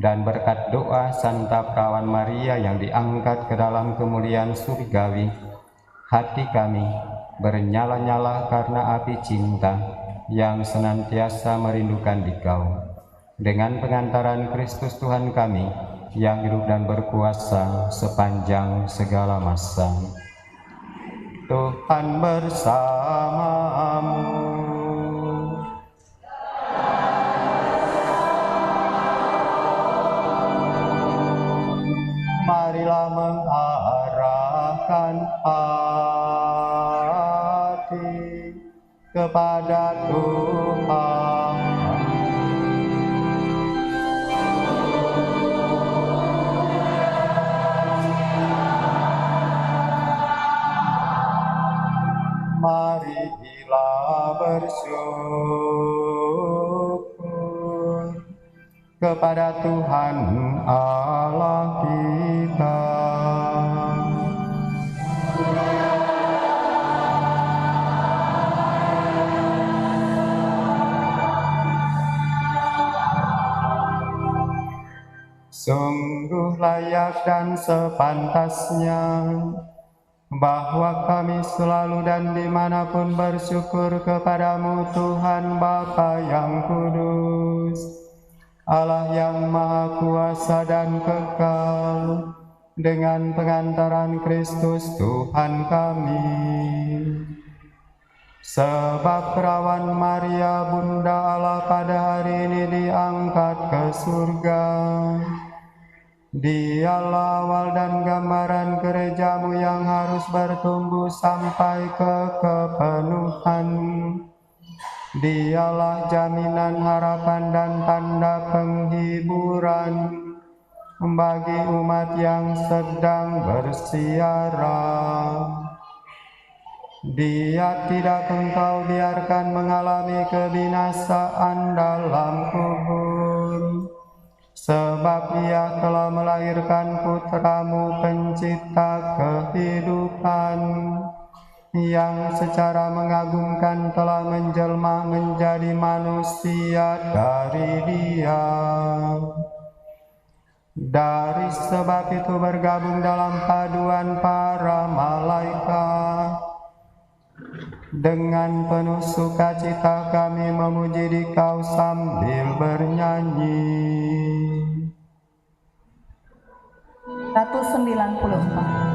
dan berkat doa Santa Perawan Maria yang diangkat ke dalam kemuliaan surgawi, hati kami bernyala-nyala karena api cinta yang senantiasa merindukan Dikau. Dengan pengantaran Kristus Tuhan kami yang hidup dan berkuasa sepanjang segala masa. Tuhan bersamamu. Marilah mengarahkan hati kepada Tuhan. Marilah bersyukur kepada Tuhan Allah kita. Sungguh layak dan sepantasnya bahwa kami selalu dan dimanapun bersyukur kepadamu Tuhan Bapa yang kudus, Allah yang Maha Kuasa dan kekal, dengan pengantaran Kristus Tuhan kami. Sebab Perawan Maria Bunda Allah pada hari ini diangkat ke surga. Dialah awal dan gambaran gerejamu yang harus bertumbuh sampai ke kepenuhan. Dialah jaminan harapan dan tanda penghiburan bagi umat yang sedang bersiara. Dia tidak Engkau biarkan mengalami kebinasaan dalam kubur, sebab Ia telah melahirkan Putramu Pencipta kehidupan, yang secara mengagumkan telah menjelma menjadi manusia dari Dia. Dari sebab itu bergabung dalam paduan para malaikat, dengan penuh sukacita kami memuji Dikau sambil bernyanyi. 194.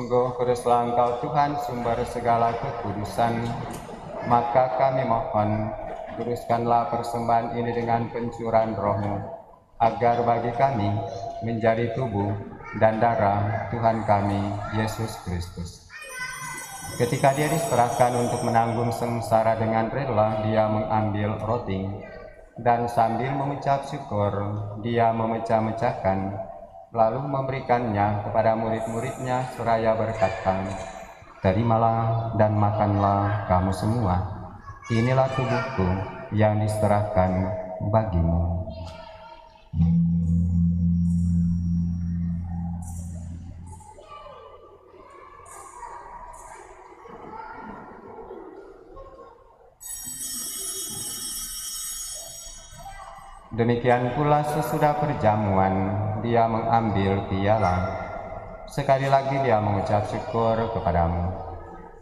Sungguh kuduslah Engkau Tuhan, sumber segala kekudusan. Maka kami mohon, kuduskanlah persembahan ini dengan pencurahan Roh-Mu, agar bagi kami menjadi tubuh dan darah Tuhan kami, Yesus Kristus. Ketika Dia diserahkan untuk menanggung sengsara dengan rela, Dia mengambil roti, dan sambil mengucap syukur, Dia memecah-mecahkan, lalu memberikannya kepada murid-muridnya seraya berkata, "Terimalah dan makanlah kamu semua. Inilah tubuhku yang diserahkan bagimu." Demikian pula sesudah perjamuan, Dia mengambil piala. Sekali lagi Dia mengucap syukur kepadamu,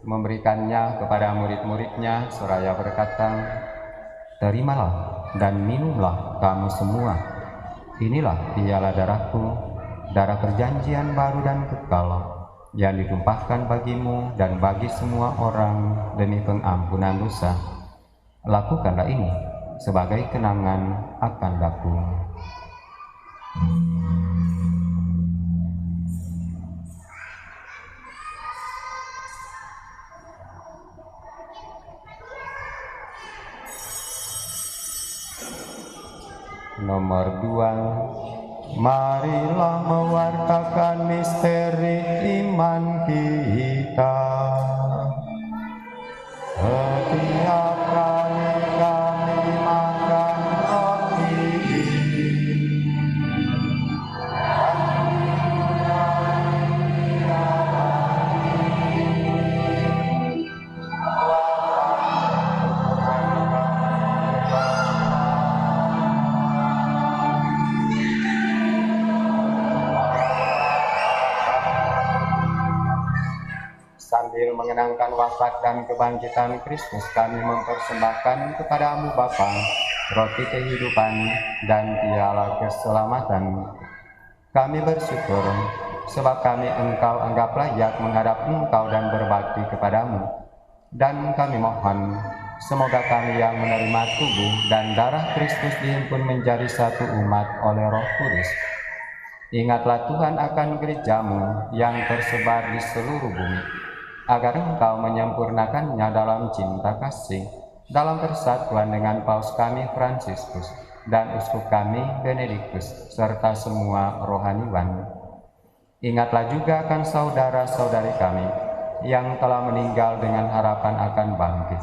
memberikannya kepada murid-muridnya seraya berkata, "Terimalah dan minumlah kamu semua. Inilah piala darahku, darah perjanjian baru dan kekal, yang ditumpahkan bagimu dan bagi semua orang demi pengampunan dosa. Lakukanlah ini sebagai kenangan akan aku." Nomor 2, marilah mewartakan misteri iman kita. Setiap kali kami makan roti sambil mengenangkan wafat dan kebangkitan Kristus, kami mempersembahkan kepadamu Bapa roti kehidupan dan piala keselamatan. Kami bersyukur sebab kami Engkau anggap layak menghadap Engkau dan berbakti kepadamu. Dan kami mohon, semoga kami yang menerima tubuh dan darah Kristus dihimpun menjadi satu umat oleh Roh Kudus. Ingatlah Tuhan akan gerejamu yang tersebar di seluruh bumi, agar Engkau menyempurnakannya dalam cinta kasih, dalam persatuan dengan Paus kami Fransiskus dan Uskup kami Benediktus, serta semua rohaniwan. Ingatlah juga akan saudara-saudari kami yang telah meninggal dengan harapan akan bangkit,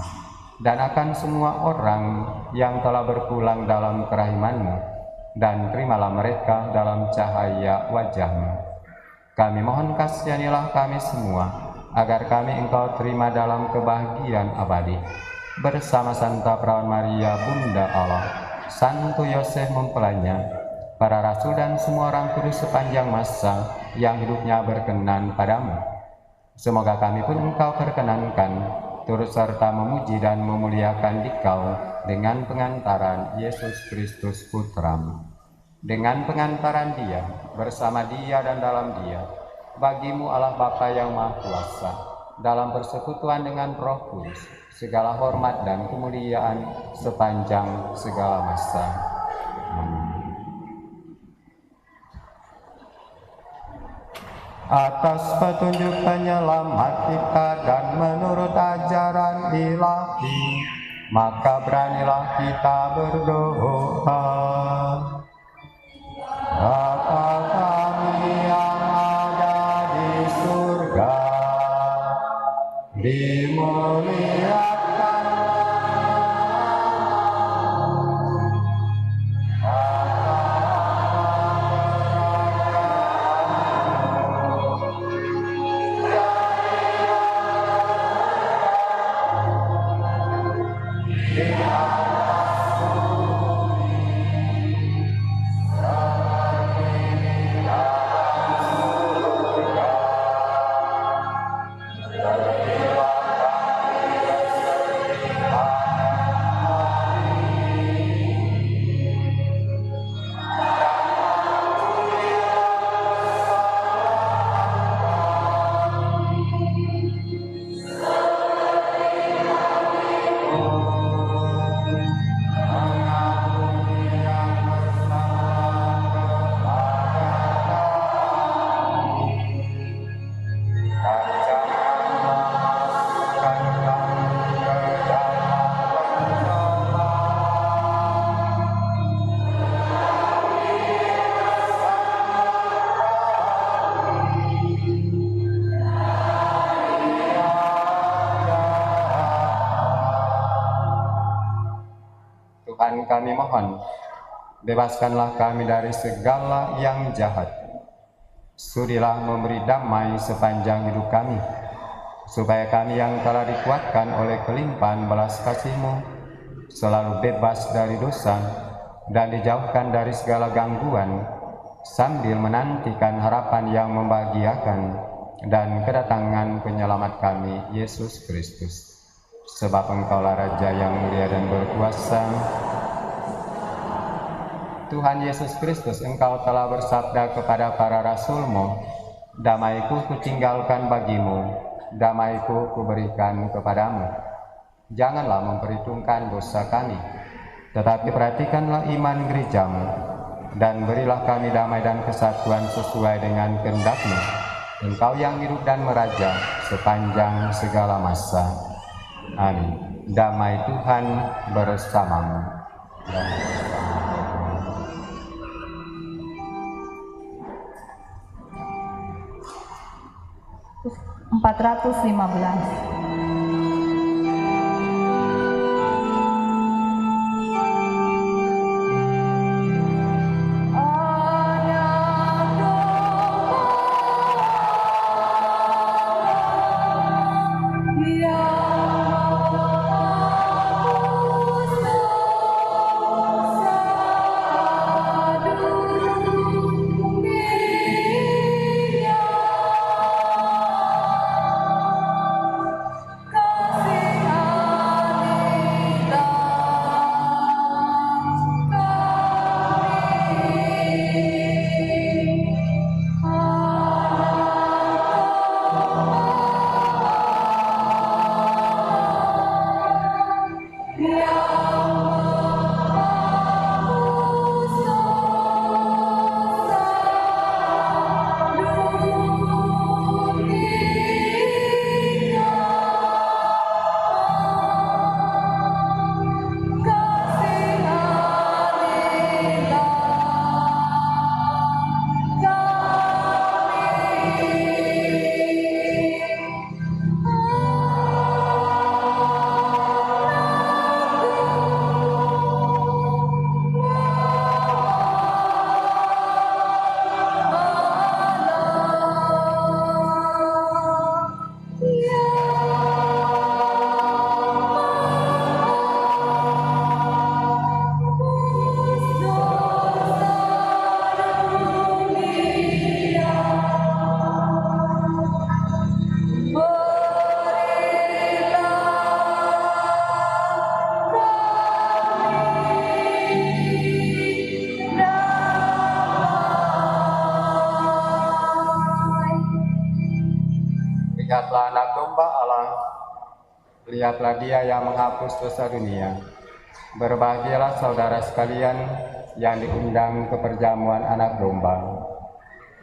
dan akan semua orang yang telah berpulang dalam kerahiman-Mu, dan terimalah mereka dalam cahaya wajah-Mu. Kami mohon kasihanilah kami semua, agar kami Engkau terima dalam kebahagiaan abadi, bersama Santa Perawan Maria Bunda Allah, Santo Yosef mempelainya, para rasul dan semua orang kudus sepanjang masa yang hidupnya berkenan padamu. Semoga kami pun Engkau perkenankan, turut serta memuji dan memuliakan Dikau dengan pengantaran Yesus Kristus Putra-Mu. Dengan pengantaran Dia, bersama Dia dan dalam Dia, bagimu Allah Bapa yang Maha Kuasa, dalam persekutuan dengan Roh Kudus, segala hormat dan kemuliaan sepanjang segala masa. Atas petunjuk penyelamat kita dan menurut ajaran ilahi, maka beranilah kita berdoa. Bapa kami yang ada di surga, dimuliakan Tuhan kami mohon, bebaskanlah kami dari segala yang jahat. Sudilah memberi damai sepanjang hidup kami, supaya kami yang telah dikuatkan oleh kelimpahan belas kasih-Mu selalu bebas dari dosa dan dijauhkan dari segala gangguan, sambil menantikan harapan yang membahagiakan dan kedatangan penyelamat kami, Yesus Kristus. Sebab Engkaulah Raja yang mulia dan berkuasa. Tuhan Yesus Kristus, Engkau telah bersabda kepada para rasul-Mu, damai-Ku kutinggalkan bagimu, damai-Ku kuberikan kepadamu. Janganlah memperhitungkan dosa kami, tetapi perhatikanlah iman gereja-Mu, dan berilah kami damai dan kesatuan sesuai dengan kehendak-Mu. Engkau yang hidup dan meraja sepanjang segala masa. Amin. Damai Tuhan bersamamu. 415. Lihatlah anak domba Allah, lihatlah Dia yang menghapus dosa dunia. Berbahagialah saudara sekalian yang diundang ke perjamuan anak domba.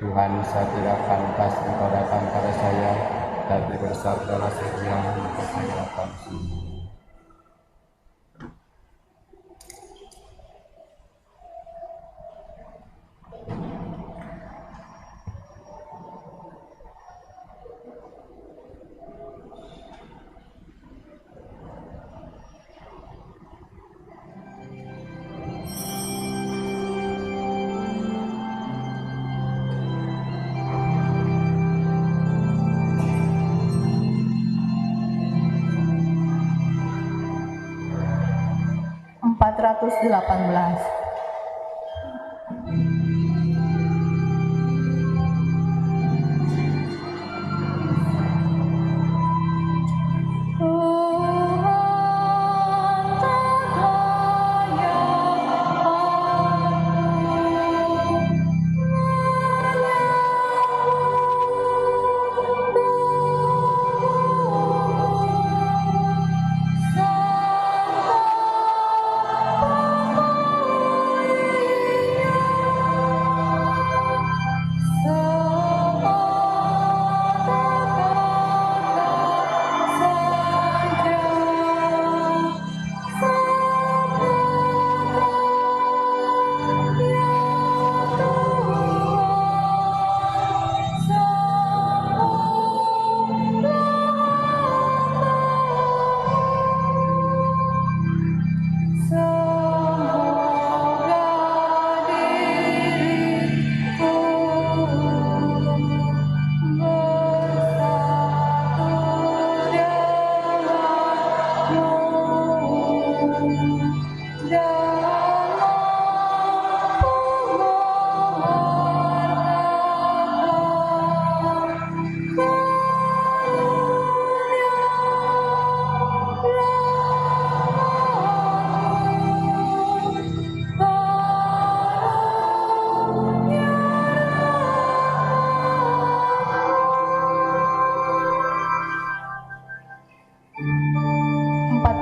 Tuhan, saya tidak pantas Engkau datang pada saya, tapi bersabdalah saja untuk saya akan sembuh.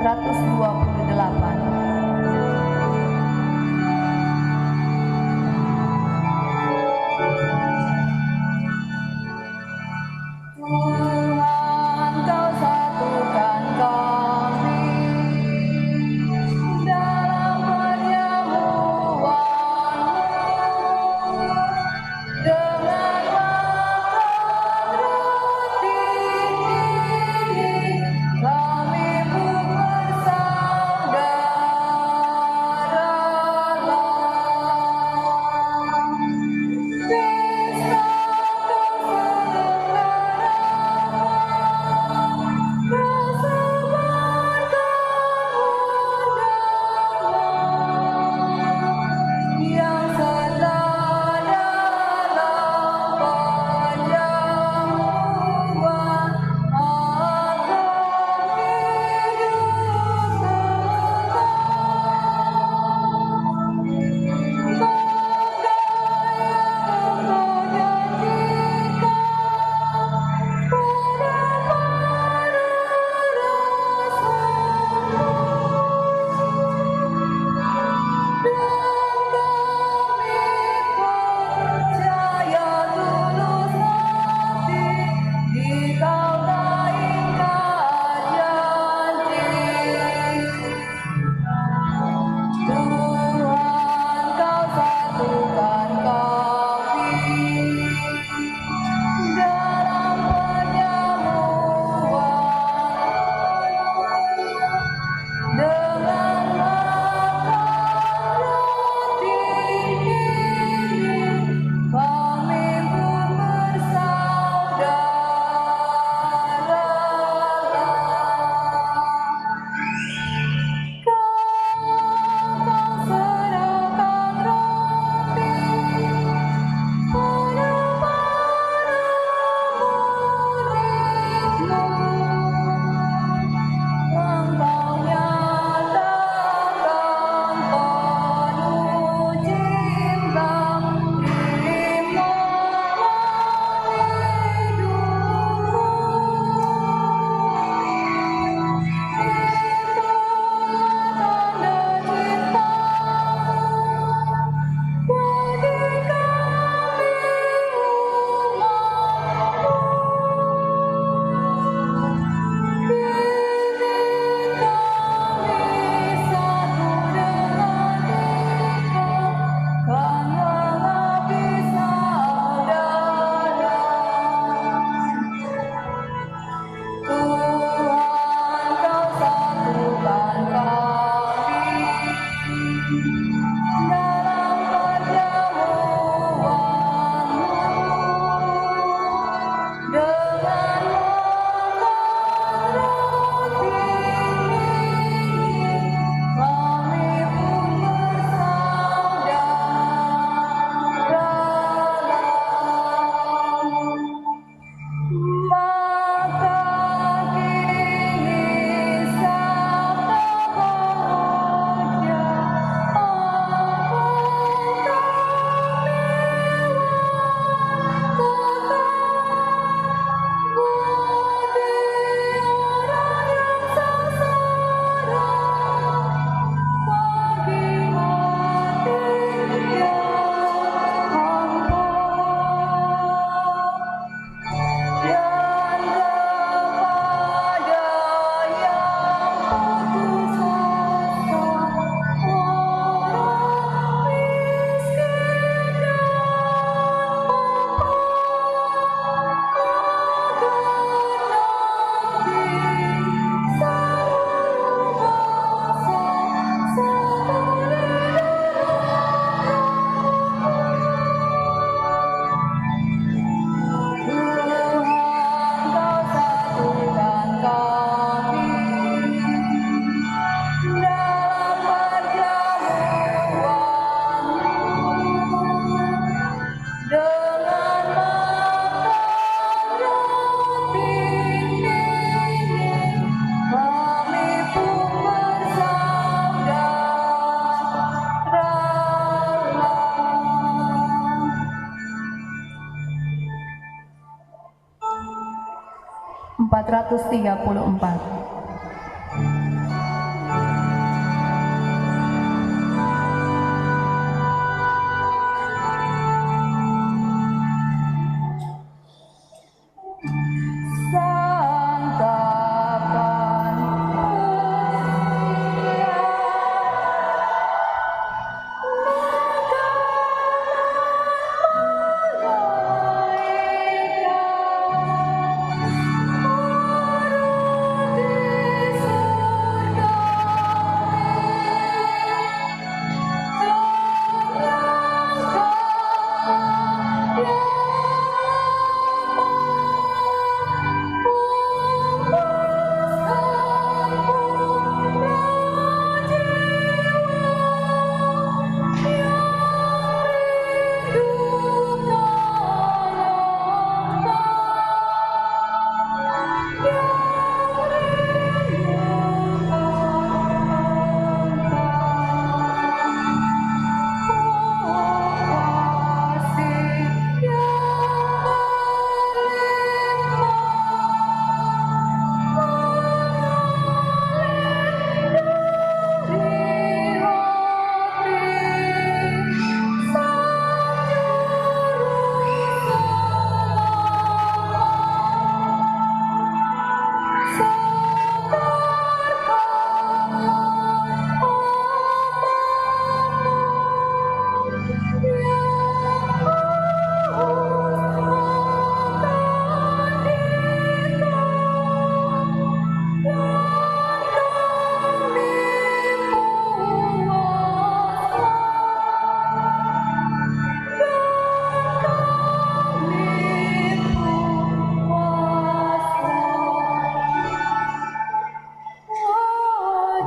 434.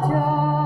435.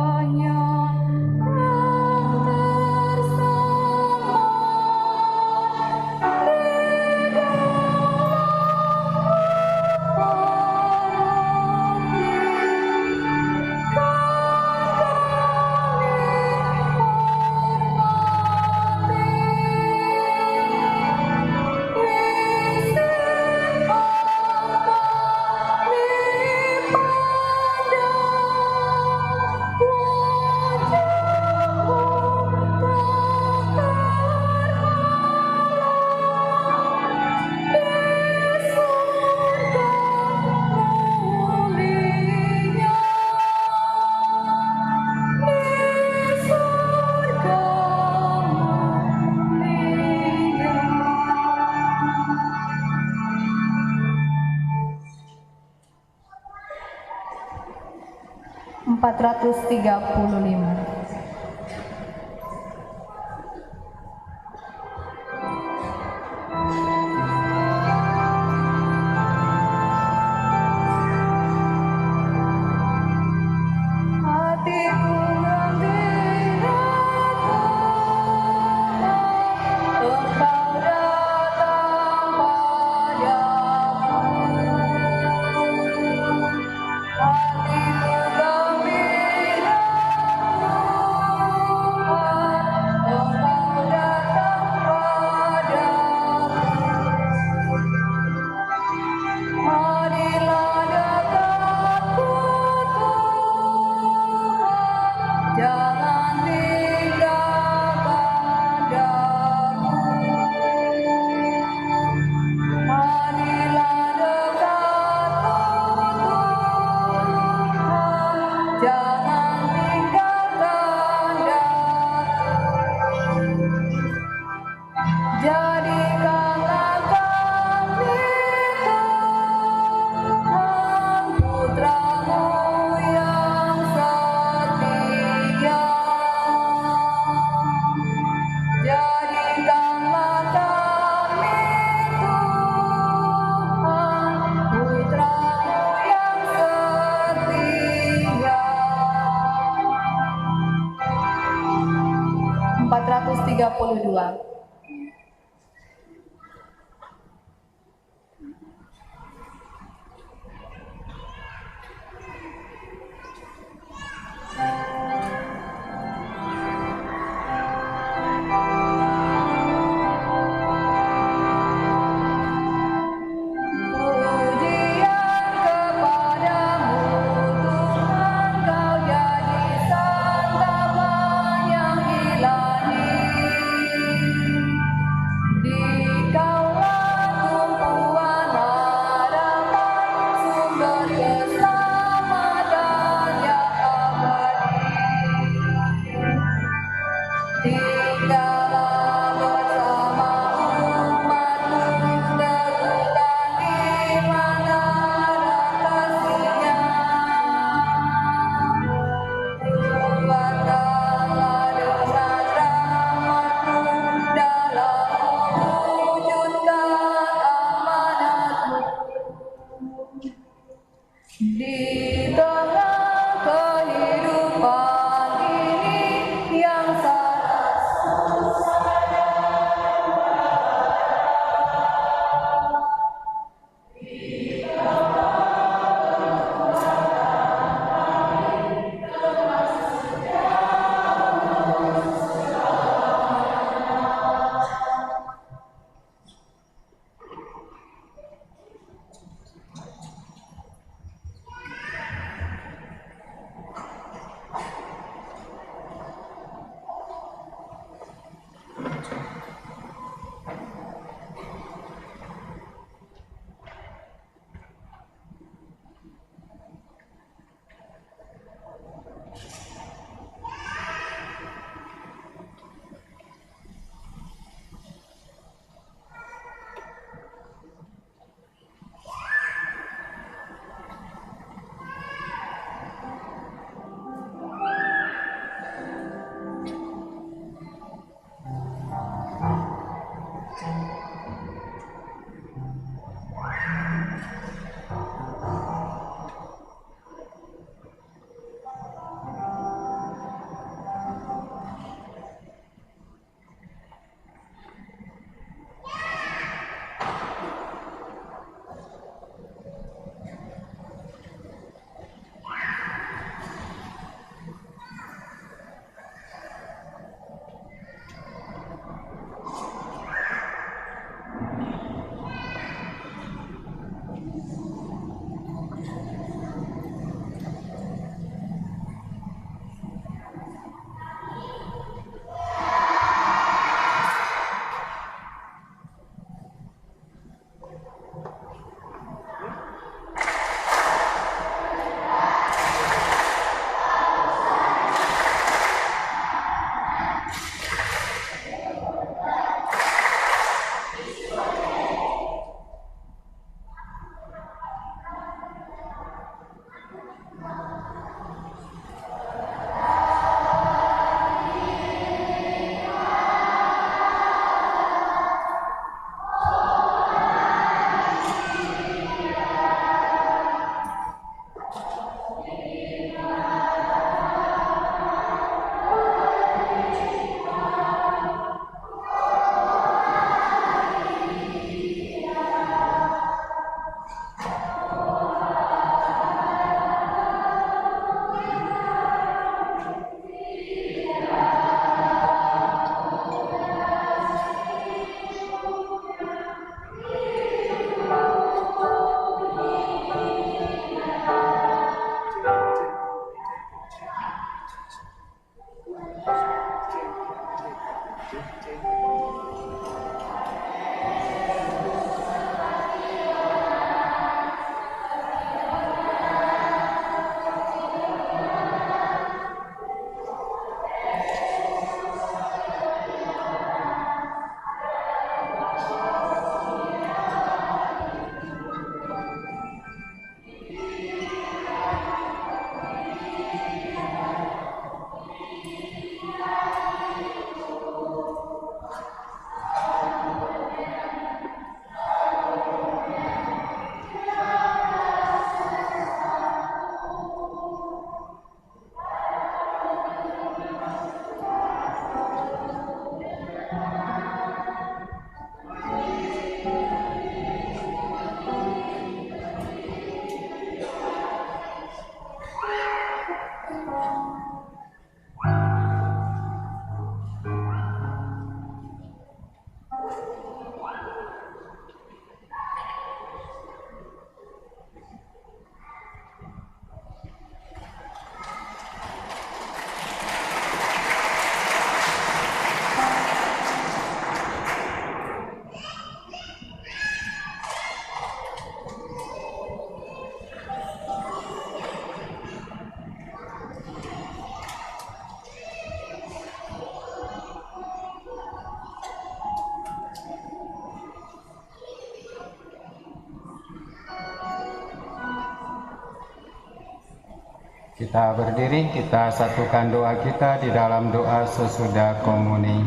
Kita berdiri, kita satukan doa kita di dalam doa sesudah komuni.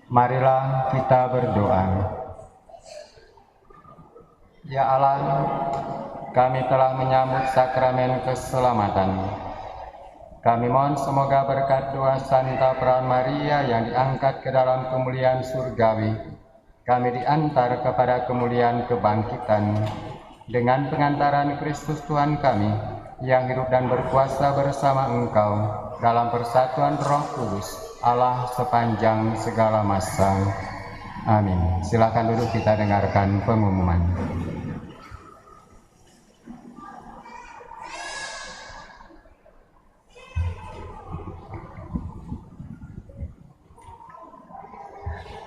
Marilah kita berdoa. Ya Allah, kami telah menyambut sakramen keselamatan. Kami mohon semoga berkat doa Santa Peran Maria yang diangkat ke dalam kemuliaan surgawi, kami diantar kepada kemuliaan kebangkitan dengan pengantaran Kristus Tuhan kami, yang hidup dan berkuasa bersama Engkau dalam persatuan Roh Kudus, Allah sepanjang segala masa. Amin. Silakan duduk, kita dengarkan pengumuman.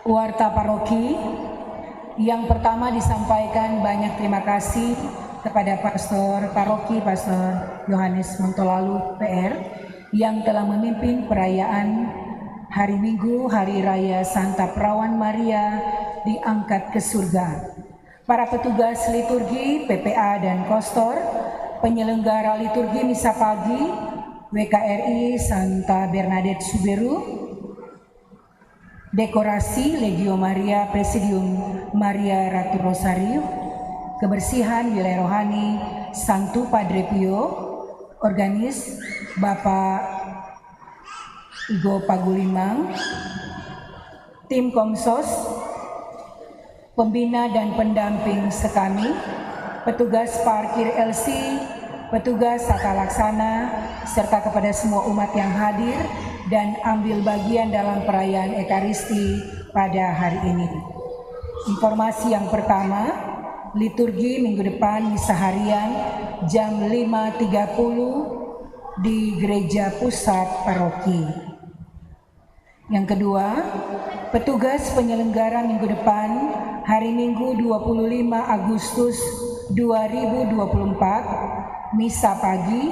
Warta paroki. Yang pertama disampaikan banyak terima kasih kepada Pastor Paroki Pastor Yohanes Montolalu PR yang telah memimpin perayaan hari Minggu Hari Raya Santa Perawan Maria diangkat ke surga. Para petugas liturgi, PPA dan Kostor, penyelenggara liturgi misa pagi, WKRI Santa Bernadette Suberu, dekorasi Legio Maria Presidium Maria Ratu Rosario, kebersihan wilayah rohani Santo Padre Pio, organis Bapak Igo Pagulimang, tim Komsos, pembina dan pendamping sekami, petugas parkir LC, petugas tata laksana, serta kepada semua umat yang hadir dan ambil bagian dalam perayaan Ekaristi pada hari ini. Informasi yang pertama, liturgi minggu depan misa harian jam 5.30 di Gereja Pusat Paroki. Yang kedua, petugas penyelenggara minggu depan hari Minggu 25 Agustus 2024, misa pagi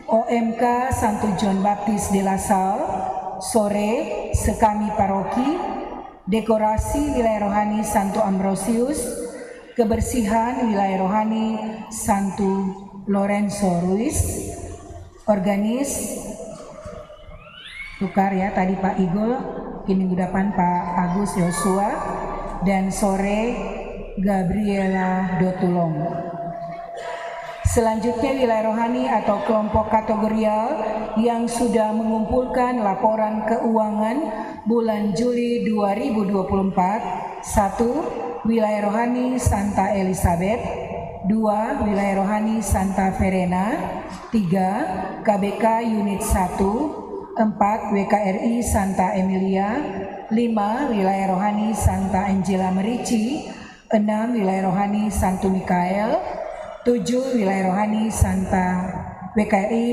OMK Santo John Baptist de la Salle, sore sekami paroki, dekorasi wilayah rohani Santo Ambrosius, kebersihan wilayah rohani Santo Lorenzo Ruiz, organis tukar ya tadi Pak Igul, kini minggu depan Pak Agus Yosua, dan sore Gabriela Dotulong. Selanjutnya wilayah rohani atau kelompok kategorial yang sudah mengumpulkan laporan keuangan bulan Juli 2024. 1. Wilayah rohani Santa Elizabeth. 2. Wilayah rohani Santa Verena. 3. KBK Unit 1. 4. WKRI Santa Emilia. 5. Wilayah rohani Santa Angela Merici. 6. Wilayah rohani Santo Mikael. 7. Wilayah rohani Santa WKRI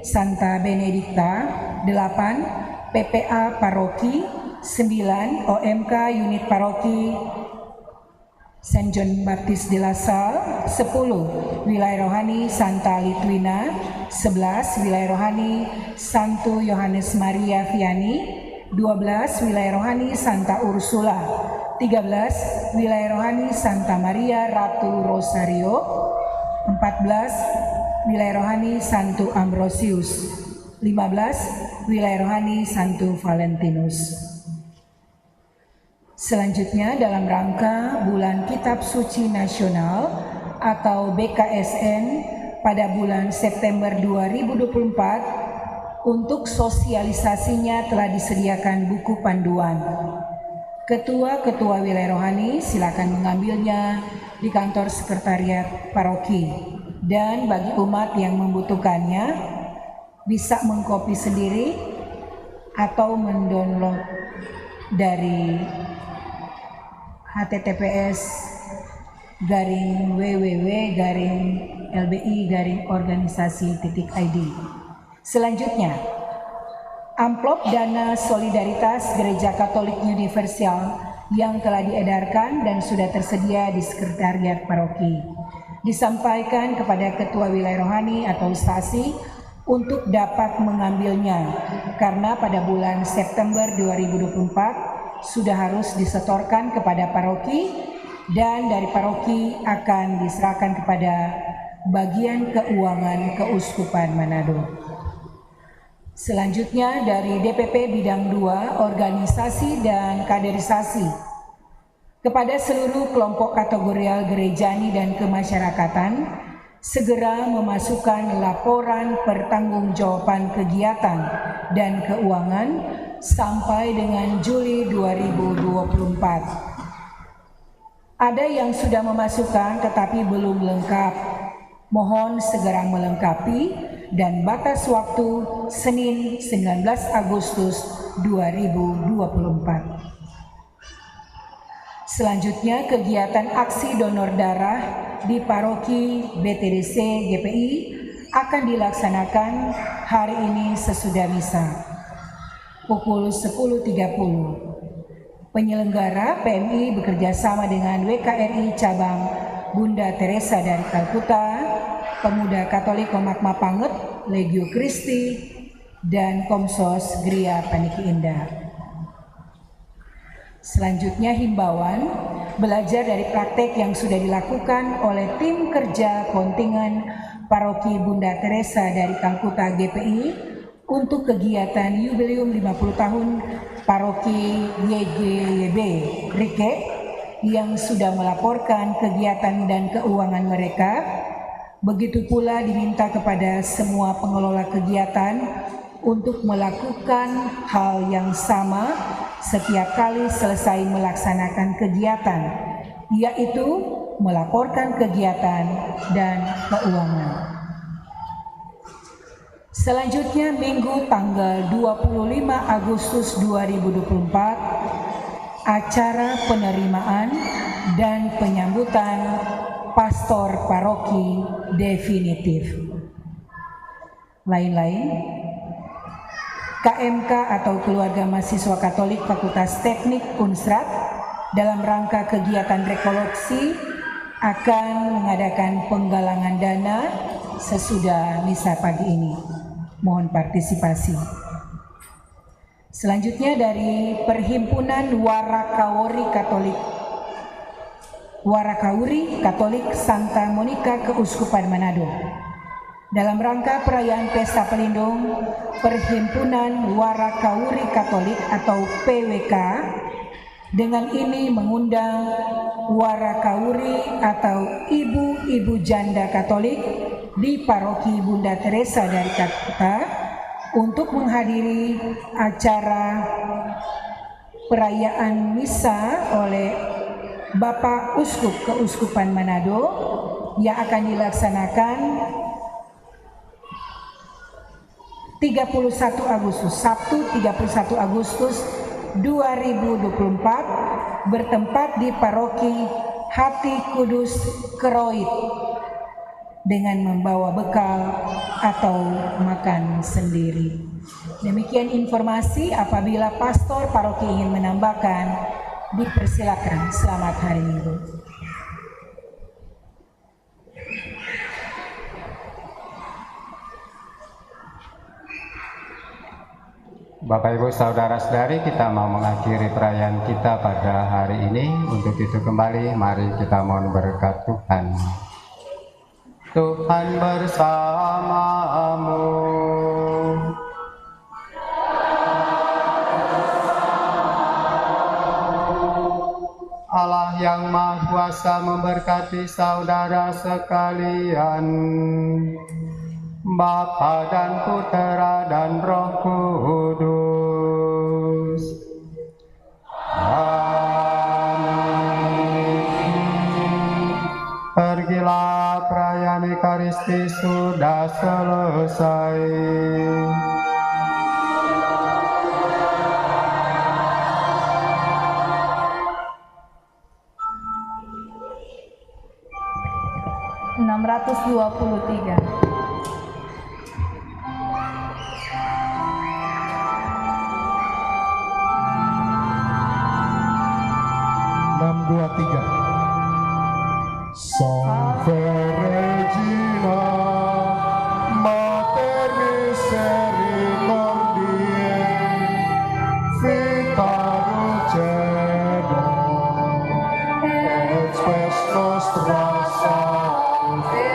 Santa Benedikta. 8. PPA Paroki. 9. OMK Unit Paroki Saint John Baptist de la Salle. 10. Wilayah rohani Santa Litwina. 11. Wilayah rohani Santo Yohanes Maria Vianney. 12. Wilayah rohani Santa Ursula. 13. Wilayah rohani Santa Maria Ratu Rosario. 14. Wilayah rohani Santo Ambrosius. 15. Wilayah rohani Santo Valentinus. Selanjutnya dalam rangka Bulan Kitab Suci Nasional atau BKSN pada bulan September 2024, untuk sosialisasinya telah disediakan buku panduan. Ketua-ketua wilayah rohani silakan mengambilnya di kantor sekretariat paroki, dan bagi umat yang membutuhkannya bisa mengkopi sendiri atau mendownload dari https://www.lbi-organisasi.id. Selanjutnya, amplop dana solidaritas Gereja Katolik Universal yang telah diedarkan dan sudah tersedia di sekretariat paroki disampaikan kepada ketua wilayah rohani atau stasi untuk dapat mengambilnya, karena pada bulan September 2024 sudah harus disetorkan kepada paroki dan dari paroki akan diserahkan kepada Bagian Keuangan Keuskupan Manado. Selanjutnya dari DPP Bidang 2 Organisasi dan Kaderisasi, kepada seluruh kelompok kategorial gerejani dan kemasyarakatan, segera memasukkan laporan pertanggungjawaban kegiatan dan keuangan sampai dengan Juli 2024. Ada yang sudah memasukkan tetapi belum lengkap. Mohon segera melengkapi dan batas waktu Senin 19 Agustus 2024. Selanjutnya kegiatan aksi donor darah di Paroki BTDC GPI akan dilaksanakan hari ini sesudah misa pukul 10.30. Penyelenggara PMI bekerjasama dengan WKRI Cabang Bunda Teresa dari Kalkuta, Pemuda Katolik Komakma Panget, Legio Christi, dan Komsos Gria Paniki Indah. Selanjutnya himbauan belajar dari praktek yang sudah dilakukan oleh tim kerja kontingen Paroki Bunda Teresa dari Kalkuta GPI untuk kegiatan Yubileum 50 tahun Paroki YGYB Rike yang sudah melaporkan kegiatan dan keuangan mereka. Begitu pula diminta kepada semua pengelola kegiatan untuk melakukan hal yang sama setiap kali selesai melaksanakan kegiatan, yaitu melaporkan kegiatan dan keuangan. Selanjutnya Minggu tanggal 25 Agustus 2024, acara penerimaan dan penyambutan pastor paroki definitif. Lain-lain, KMK atau Keluarga Mahasiswa Katolik Fakultas Teknik Unsrat dalam rangka kegiatan rekoleksi akan mengadakan penggalangan dana sesudah misa pagi ini. Mohon partisipasi. Selanjutnya dari Perhimpunan Warakauri Katolik Santa Monica Keuskupan Manado. Dalam rangka perayaan Pesta Pelindung, Perhimpunan Warakauri Katolik atau PWK dengan ini mengundang Warakauri atau ibu-ibu janda Katolik di Paroki Bunda Teresa dari Kalkuta untuk menghadiri acara perayaan misa oleh Bapak Uskup Keuskupan Manado yang akan dilaksanakan 31 Agustus, Sabtu 31 Agustus 2024 bertempat di Paroki Hati Kudus Keroit dengan membawa bekal atau makan sendiri. Demikian informasi. Apabila pastor paroki ingin menambahkan, dipersilakan. Selamat hari Minggu. Bapak Ibu Saudara-saudari, kita mau mengakhiri perayaan kita pada hari ini. Untuk itu kembali mari kita mohon berkat Tuhan. Tuhan bersamamu. Allah yang Maha Kuasa memberkati saudara sekalian, Bapa dan Putera dan Roh Kudus. Amin. Pergilah, perayaan Ekaristi sudah selesai. Salve Regina, Mater Misericordiae, Vita Rucedo, et spes nostra salve.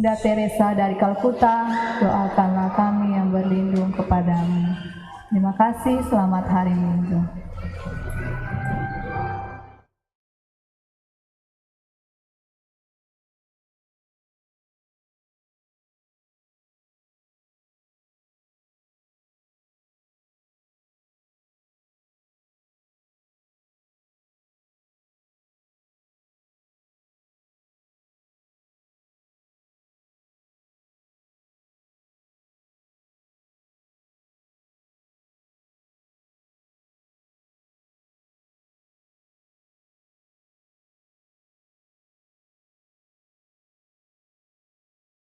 Bunda Teresa dari Kalkuta, doakanlah kami yang berlindung kepadamu. Terima kasih, selamat hari Minggu.